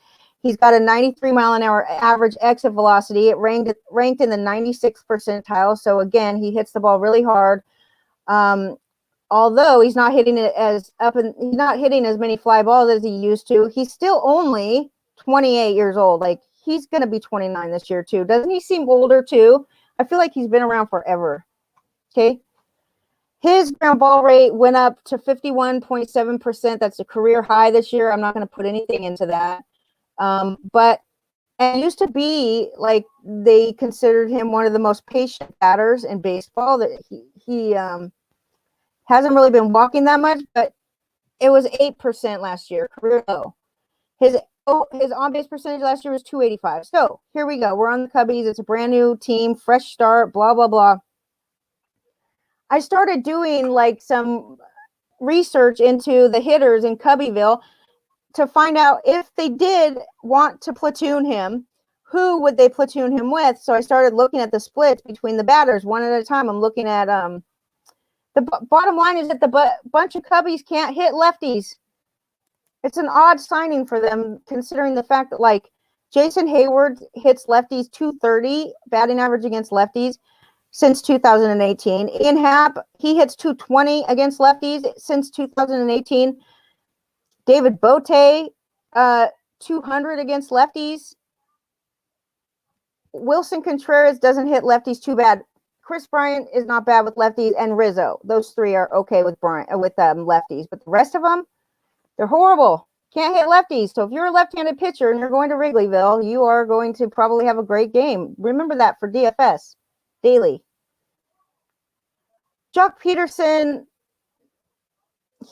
He's got a 93 mile an hour average exit velocity. It ranked in the 96th percentile. So again, he hits the ball really hard. Although he's not hitting it he's not hitting as many fly balls as he used to. He's still only 28 years old. Like, he's going to be 29 this year too. Doesn't he seem older too? I feel like he's been around forever. Okay. His ground ball rate went up to 51.7%. That's a career high this year. I'm not going to put anything into that. But it used to be like they considered him one of the most patient batters in baseball. That he hasn't really been walking that much, but it was 8% last year, career low. His on-base percentage last year was .285. So here we go. We're on the Cubbies. It's a brand new team, fresh start, blah, blah, blah. I started doing like some research into the hitters in Cubbyville to find out if they did want to platoon him, who would they platoon him with? So I started looking at the splits between the batters one at a time. I'm looking at the bottom line is that the bunch of Cubbies can't hit lefties. It's an odd signing for them, considering the fact that, like, Jason Hayward hits lefties 230, batting average against lefties since 2018. Ian Happ, he hits 220 against lefties since 2018. David Bote, 200 against lefties. Wilson Contreras doesn't hit lefties too bad. Chris Bryant is not bad with lefties, and Rizzo. Those three are okay with lefties, but the rest of them, they're horrible. Can't hit lefties. So if you're a left-handed pitcher and you're going to Wrigleyville, you are going to probably have a great game. Remember that for DFS daily. Jock Peterson,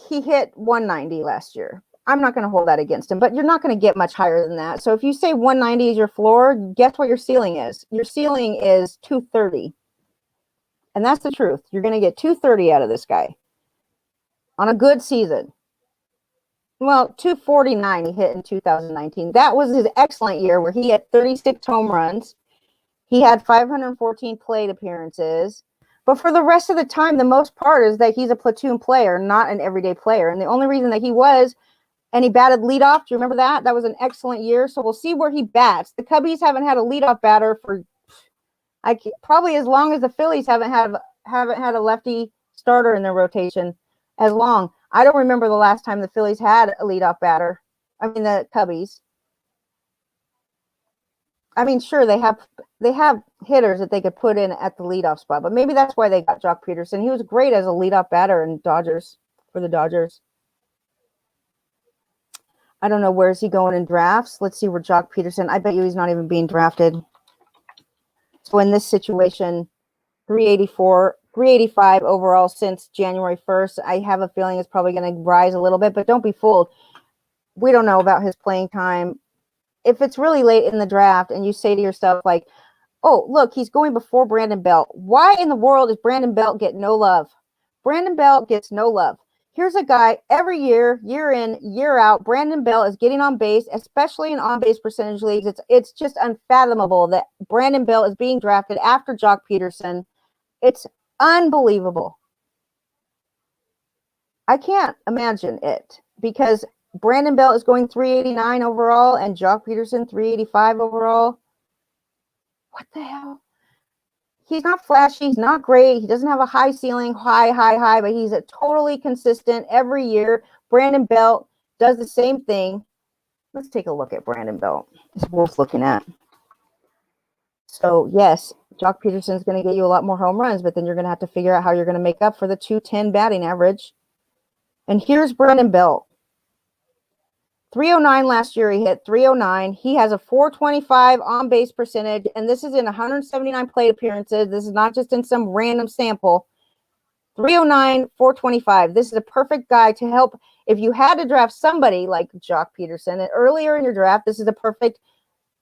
he hit 190 last year. I'm not going to hold that against him, but you're not going to get much higher than that. So if you say 190 is your floor, guess what your ceiling is? Your ceiling is 230. And that's the truth. You're going to get 230 out of this guy on a good season. Well, 249 he hit in 2019. That was his excellent year where he had 36 home runs. He had 514 plate appearances. But for the rest of the time, the most part is that he's a platoon player, not an everyday player. And the only reason that he was, and he batted leadoff. Do you remember that? That was an excellent year. So we'll see where he bats. The Cubbies haven't had a leadoff batter for probably as long as the Phillies haven't had a lefty starter in their rotation as long. I don't remember the last time the Phillies had a leadoff batter. I mean, the Cubbies. I mean, sure, they have hitters that they could put in at the leadoff spot, but maybe that's why they got Jock Peterson. He was great as a leadoff batter in for the Dodgers. I don't know, where is he going in drafts? Let's see where Jock Peterson, I bet you he's not even being drafted. So in this situation, 384, 385 overall since January 1st. I have a feeling it's probably going to rise a little bit, but don't be fooled. We don't know about his playing time. If it's really late in the draft and you say to yourself, like, oh, look, he's going before Brandon Belt. Why in the world does Brandon Belt get no love? Brandon Belt gets no love. Here's a guy every year, year in, year out. Brandon Belt is getting on base, especially in on-base percentage leagues. It's just unfathomable that Brandon Belt is being drafted after Jock Peterson. It's unbelievable. I can't imagine it because Brandon Belt is going 389 overall and Jock Peterson 385 overall. What the hell? He's not flashy. He's not great. He doesn't have a high ceiling, high, but he's a totally consistent every year. Brandon Belt does the same thing. Let's take a look at Brandon Belt. It's worth looking at. So, yes, Jock Peterson's going to get you a lot more home runs, but then you're going to have to figure out how you're going to make up for the 210 batting average. And here's Brandon Belt. 309 last year, he hit 309. He has a 425 on-base percentage, and this is in 179 plate appearances. This is not just in some random sample. 309, 425. This is a perfect guy to help. If you had to draft somebody like Jock Peterson and earlier in your draft, this is a perfect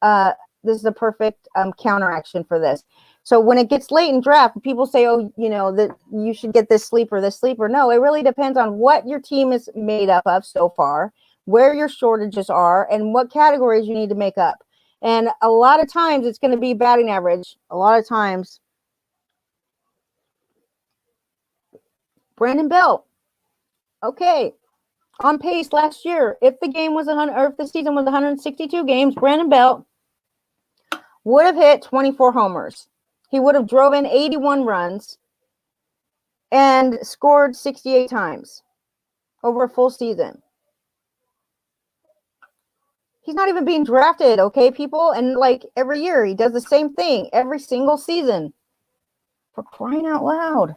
counteraction for this. So when it gets late in draft, people say, oh, you know, that you should get this sleeper. No, it really depends on what your team is made up of so far, where your shortages are, and what categories you need to make up. And a lot of times it's going to be batting average. A lot of times. Brandon Belt. Okay. On pace last year. If the game was 100, or if the season was 162 games, Brandon Belt would have hit 24 homers. He would have drove in 81 runs and scored 68 times over a full season. He's not even being drafted, okay, people? And like every year, he does the same thing every single season. For crying out loud.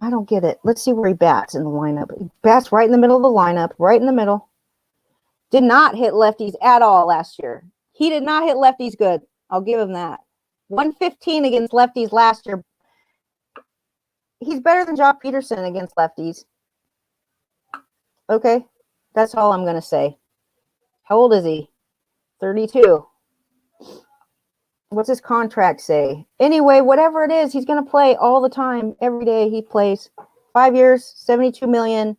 I don't get it. Let's see where he bats in the lineup. He bats right in the middle of the lineup, right in the middle. Did not hit lefties at all last year. He did not hit lefties good. I'll give him that. 115 against lefties last year. He's better than Jock Peterson against lefties. Okay, that's all I'm going to say. How old is he? 32. What's his contract say? Anyway, whatever it is, he's going to play all the time. Every day he plays. 5 years, $72 million.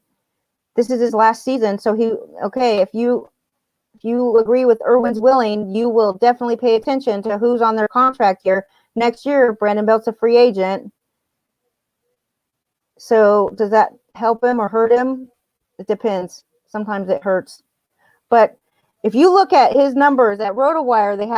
This is his last season. So if you agree with Irwin's willing, you will definitely pay attention to who's on their contract here. Next year, Brandon Belt's a free agent. So does that help him or hurt him? It depends. Sometimes it hurts. But If you look at his numbers at RotoWire, they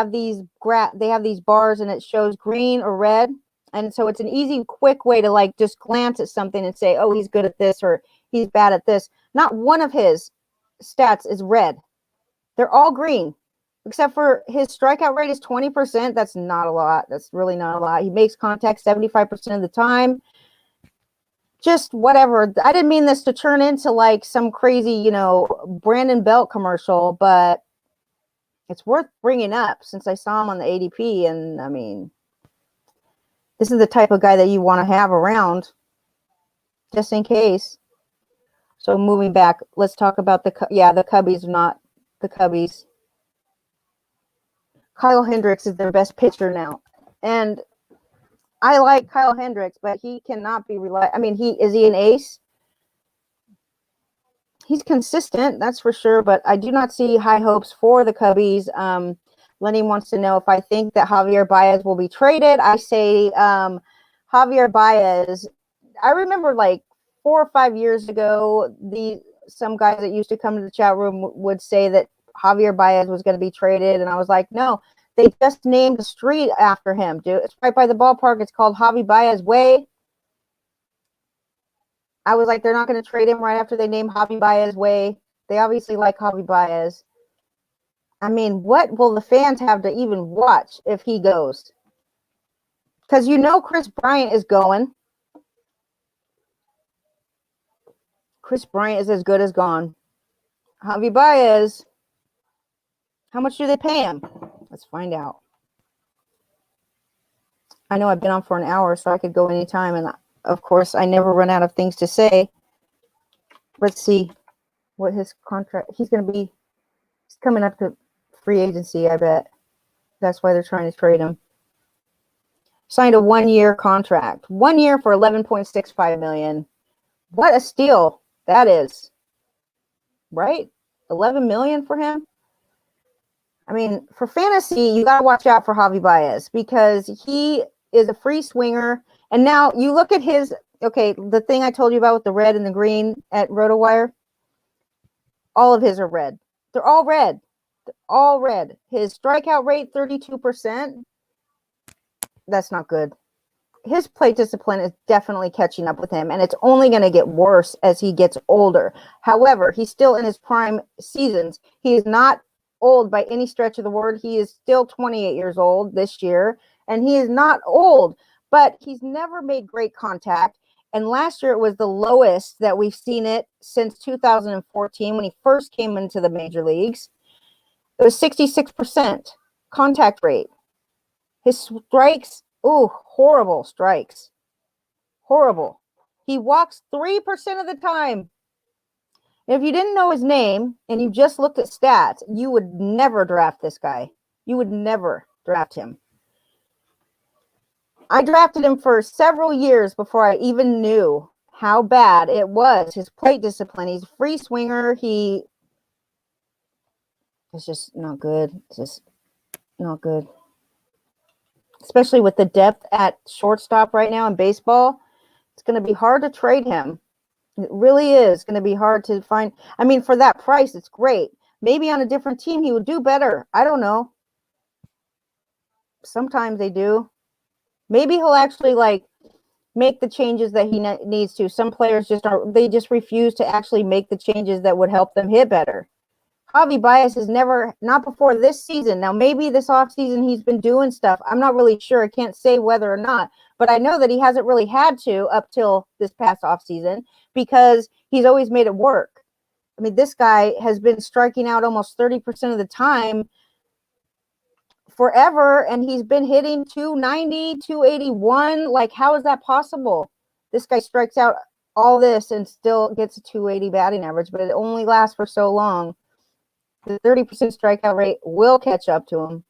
have these bars and it shows green or red. And so it's an easy, quick way to like just glance at something and say, oh, he's good at this or he's bad at this. Not one of his stats is red. They're all green, except for his strikeout rate is 20%. That's not a lot. That's really not a lot. He makes contact 75% of the time. Just whatever. I didn't mean this to turn into like some crazy, Brandon Belt commercial, but it's worth bringing up since I saw him on the ADP. And I mean, this is the type of guy that you want to have around just in case. So moving back, let's talk about the Cubbies, not the Cubbies. Kyle Hendricks is their best pitcher now. And I like Kyle Hendricks, but he cannot be relied. I mean, is he an ace? He's consistent, that's for sure, but I do not see high hopes for the Cubbies. Lenny wants to know if I think that Javier Baez will be traded. I say Javier Baez. I remember like 4 or 5 years ago, some guys that used to come to the chat room would say that Javier Baez was going to be traded, and I was like, no, they just named a street after him, dude. It's right by the ballpark. It's called Javi Baez Way. I was like, they're not going to trade him right after they name Javi Baez Way. They obviously like Javi Baez. I mean, what will the fans have to even watch if he goes? Because Chris Bryant is going. Chris Bryant is as good as gone. Javi Baez, how much do they pay him? Let's find out. I know I've been on for an hour, so I could go anytime. And, of course, I never run out of things to say. Let's see what his contract – he's coming up to free agency, I bet. That's why they're trying to trade him. Signed a 1-year contract. 1 year for $11.65 million. What a steal that is. Right? $11 million for him? I mean, for fantasy, you got to watch out for Javi Baez because he is a free swinger. And now you look at the thing I told you about with the red and the green at RotoWire, all of his are red. They're all red. All red. His strikeout rate, 32%. That's not good. His plate discipline is definitely catching up with him, and it's only going to get worse as he gets older. However, he's still in his prime seasons. He is not old by any stretch of the word. He is still 28 years old this year, and he is not old, but he's never made great contact. And last year it was the lowest that we've seen it since 2014 when he first came into the major leagues. It was 66% contact rate. His strikes, horrible strikes. Horrible. He walks 3% of the time. If you didn't know his name and you just looked at stats, you would never draft this guy. You would never draft him. I drafted him for several years before I even knew how bad it was. His plate discipline. He's a free swinger. It's just not good. It's just not good. Especially with the depth at shortstop right now in baseball, it's going to be hard to trade him. It really is going to be hard to find. I mean, for that price, it's great. Maybe on a different team, he would do better. I don't know. Sometimes they do. Maybe he'll actually make the changes that he needs to. Some players just refuse to actually make the changes that would help them hit better. Javi Baez has not before this season. Now, maybe this offseason he's been doing stuff. I'm not really sure. I can't say whether or not. But I know that he hasn't really had to up till this past offseason because he's always made it work. I mean, this guy has been striking out almost 30% of the time forever, and he's been hitting 290, 281. Like, how is that possible? This guy strikes out all this and still gets a 280 batting average, but it only lasts for so long. The 30% strikeout rate will catch up to him,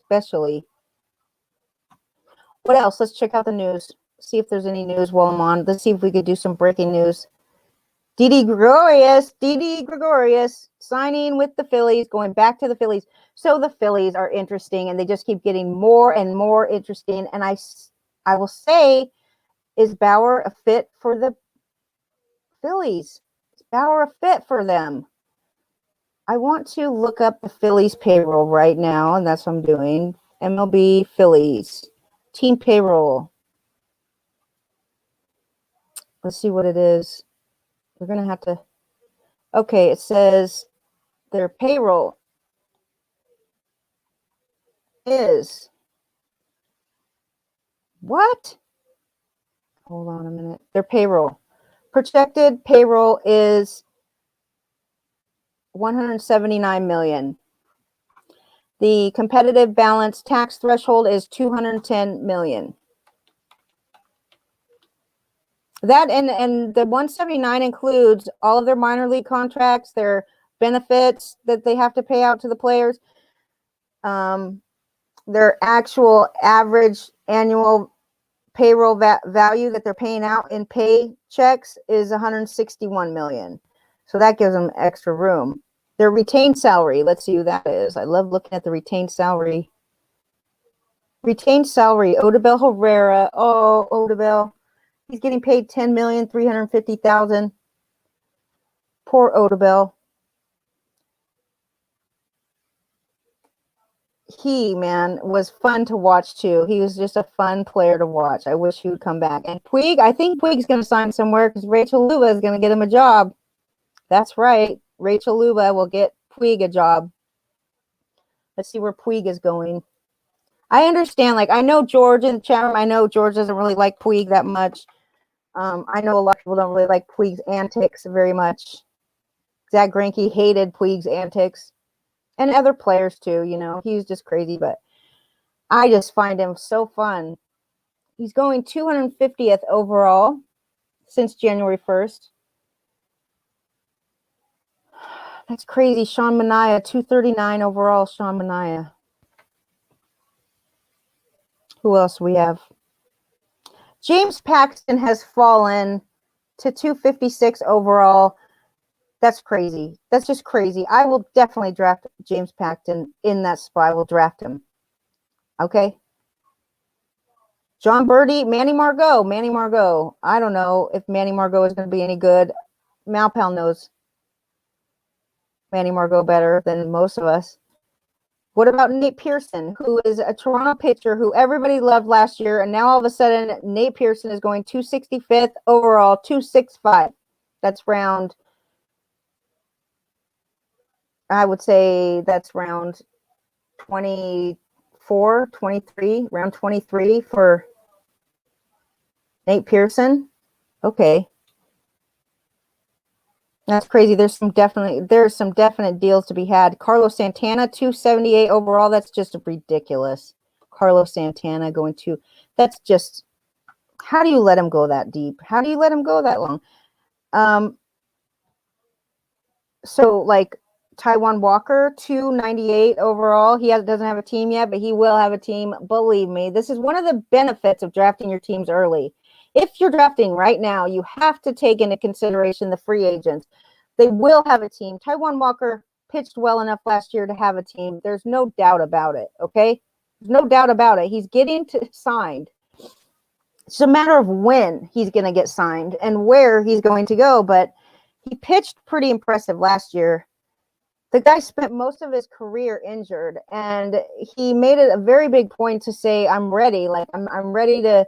especially. What else? Let's check out the news. See if there's any news while I'm on. Let's see if we could do some breaking news. Didi Gregorius signing with the Phillies, going back to the Phillies. So the Phillies are interesting, and they just keep getting more and more interesting. And I will say, is Bauer a fit for the Phillies? Is Bauer a fit for them? I want to look up the Phillies payroll right now, and that's what I'm doing. MLB Phillies team payroll. Let's see what it is. We're going to have to. Okay, it says their payroll is what? Hold on a minute. Their payroll. Projected payroll is 179 million. The competitive balance tax threshold is 210 million. That and the 179 includes all of their minor league contracts, their benefits that they have to pay out to the players, their actual average annual payroll value that they're paying out in paychecks is 161 million. So that gives them extra room. Their retained salary, let's see who that is. I love looking at the retained salary. Retained salary, Odubel Herrera. Oh, Odubel. He's getting paid $10,350,000. Poor Odubel. He, man, was fun to watch too. He was just a fun player to watch. I wish he would come back. And Puig, I think Puig's going to sign somewhere because Rachel Luba is going to get him a job. That's right. Rachel Luba will get Puig a job. Let's see where Puig is going. I understand. Like, I know George in the chat room. I know George doesn't really like Puig that much. I know a lot of people don't really like Puig's antics very much. Zach Greinke hated Puig's antics. And other players too, you know. He's just crazy, but I just find him so fun. He's going 250th overall since January 1st. That's crazy. Sean Manaea, 239 overall, Sean Manaea. Who else we have? James Paxton has fallen to 256 overall. That's crazy. That's just crazy. I will definitely draft James Paxton in that spot. I will draft him. Okay. John Birdie, Manny Margot. Manny Margot. I don't know if Manny Margot is going to be any good. Malpal knows Manny Margot better than most of us. What about Nate Pearson, who is a Toronto pitcher who everybody loved last year, and now all of a sudden Nate Pearson is going 265th overall, 265. That's round, I would say that's round 24, 23, round 23 for Nate Pearson. Okay. That's crazy. There's some definite deals to be had. Carlos Santana, 278 overall. That's just ridiculous. Carlos Santana going to, that's just, how do you let him go that deep? How do you let him go that long? So like Taiwan Walker, 298 overall. He doesn't have a team yet, but he will have a team. Believe me, this is one of the benefits of drafting your teams early. If you're drafting right now, you have to take into consideration the free agents. They will have a team. Taiwan Walker pitched well enough last year to have a team. There's no doubt about it, okay? There's no doubt about it. He's getting signed. It's a matter of when he's going to get signed and where he's going to go, but he pitched pretty impressive last year. The guy spent most of his career injured, and he made it a very big point to say, I'm ready. Like, I'm ready to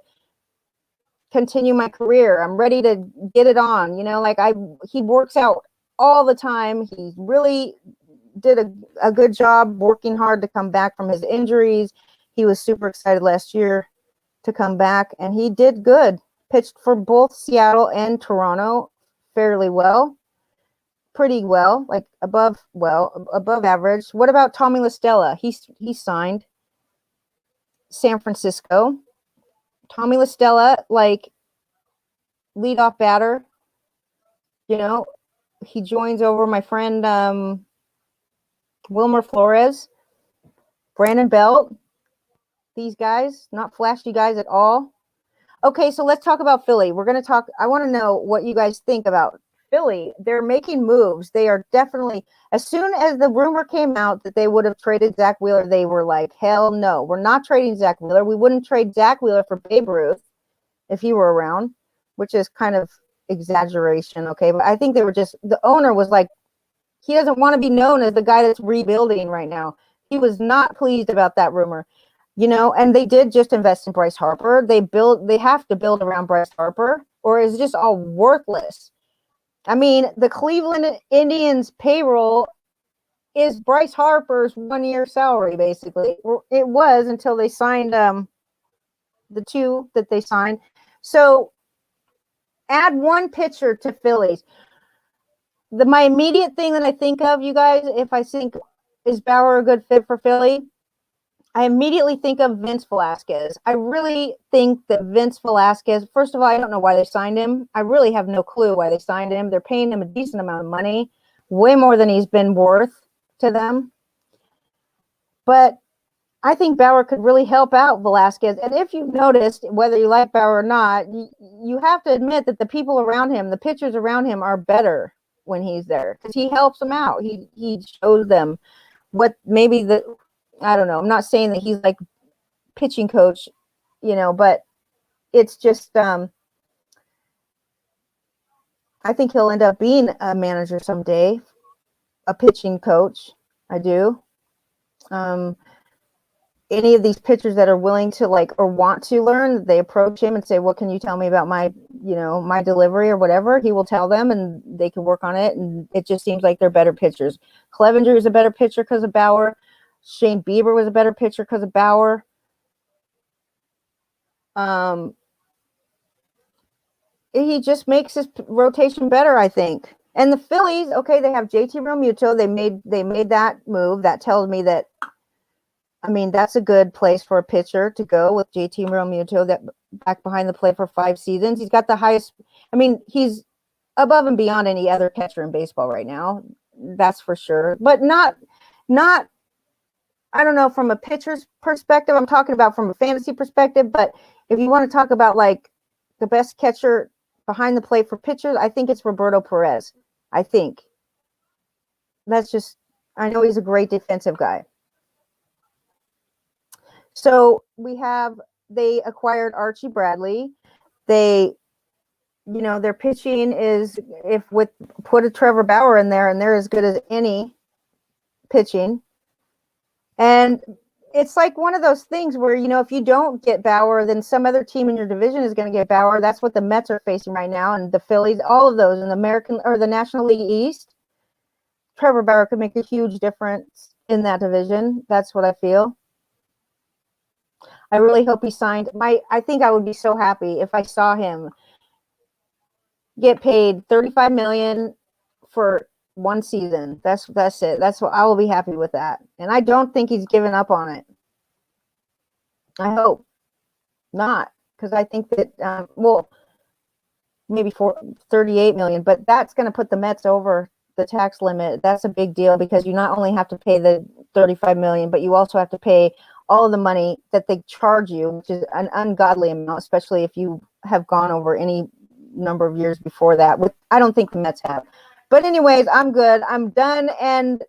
continue my career. I'm ready to get it on. You know, like he works out all the time. He really did a good job working hard to come back from his injuries. He was super excited last year to come back, and he did good. Pitched for both Seattle and Toronto fairly well. Pretty well, like above average. What about Tommy LaStella? He signed San Francisco. Tommy LaStella, like leadoff batter. You know, he joins over my friend Wilmer Flores, Brandon Belt. These guys, not flashy guys at all. Okay, so let's talk about Philly. We're going to talk. I want to know what you guys think about Philly. They're making moves. They are definitely, as soon as the rumor came out that they would have traded Zach Wheeler, they were like, hell no, we're not trading Zach Wheeler. We wouldn't trade Zach Wheeler for Babe Ruth if he were around, which is kind of exaggeration, okay? But I think they were just, the owner was like he doesn't want to be known as the guy that's rebuilding right now. He was not pleased about that rumor, and they did just invest in Bryce Harper. They have to build around Bryce Harper, or it's just all worthless. I mean, the Cleveland Indians payroll is Bryce Harper's 1 year salary, basically. It was until they signed the two that they signed. So add one pitcher to Phillies. My immediate thing that I think of, you guys, if I think, is Bauer a good fit for Philly? I immediately think of Vince Velasquez. I really think that Vince Velasquez, first of all, I don't know why they signed him. I really have no clue why they signed him. They're paying him a decent amount of money, way more than he's been worth to them. But I think Bauer could really help out Velasquez. And if you've noticed, whether you like Bauer or not, you have to admit that the people around him, the pitchers around him, are better when he's there because he helps them out. He shows them what maybe I don't know. I'm not saying that he's like pitching coach, but it's just I think he'll end up being a manager someday, a pitching coach. I do. Any of these pitchers that are willing to or want to learn, they approach him and say, "What can you tell me about my delivery or whatever?" He will tell them, and they can work on it. And it just seems like they're better pitchers. Clevenger is a better pitcher because of Bauer. Shane Bieber was a better pitcher because of Bauer. He just makes his rotation better, I think. And the Phillies, okay, they have JT Realmuto. They made that move. That tells me that. I mean, that's a good place for a pitcher to go with JT Realmuto, that back behind the plate for 5 seasons. He's got the highest. I mean, he's above and beyond any other catcher in baseball right now. That's for sure. But not. I don't know, from a pitcher's perspective. I'm talking about from a fantasy perspective. But if you want to talk about the best catcher behind the plate for pitchers, I think it's Roberto Perez. I think that's just. I know he's a great defensive guy. So they acquired Archie Bradley. Their pitching is, put a Trevor Bauer in there, and they're as good as any pitching. And it's like one of those things where, if you don't get Bauer, then some other team in your division is going to get Bauer. That's what the Mets are facing right now, and the Phillies, all of those in the American or the National League East. Trevor Bauer could make a huge difference in that division. That's what I feel. I really hope he signed. I think I would be so happy if I saw him get paid $35 million for 1 season. That's it. That's what I will be happy with that. And I don't think he's given up on it. I hope not, because I think that maybe for $38 million, but that's going to put the Mets over the tax limit. That's a big deal because you not only have to pay the $35 million, but you also have to pay all of the money that they charge you, which is an ungodly amount, especially if you have gone over any number of years before that. I don't think the Mets have. But anyways, I'm good. I'm done. And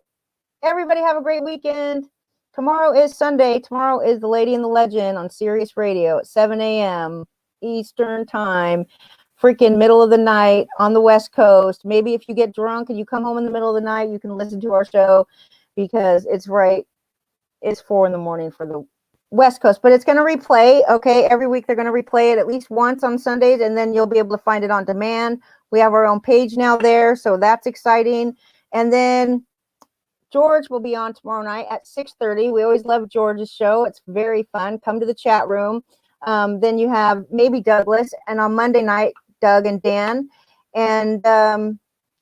everybody have a great weekend. Tomorrow is Sunday. Tomorrow is The Lady and the Legend on Sirius Radio at 7 a.m. Eastern Time. Freaking middle of the night on the West Coast. Maybe if you get drunk and you come home in the middle of the night, you can listen to our show because it's 4 a.m. for the West Coast, but it's going to replay. Okay. Every week they're going to replay it at least once on Sundays, and then you'll be able to find it on demand. We have our own page now there. So that's exciting. And then George will be on tomorrow night at 6:30. We always love George's show. It's very fun. Come to the chat room. Then you have maybe Douglas, and on Monday night, Doug and Dan, and the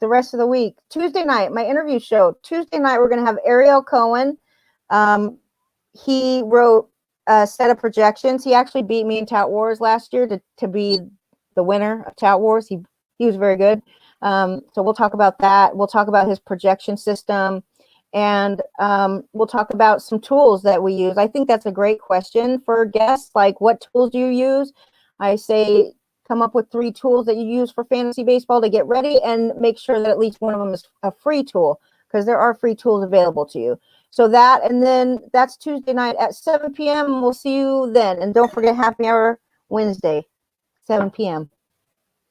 rest of the week. Tuesday night, my interview show. Tuesday night, we're going to have Ariel Cohen. He wrote a set of projections. He actually beat me in Tout Wars last year to be the winner of Tout Wars. He was very good. So we'll talk about that. We'll talk about his projection system, and we'll talk about some tools that we use. I think that's a great question for guests. Like, what tools do you use? I say come up with 3 tools that you use for fantasy baseball to get ready, and make sure that at least one of them is a free tool, because there are free tools available to you. So that, and then that's Tuesday night at 7 p.m. We'll see you then. And don't forget, happy hour Wednesday, 7 p.m.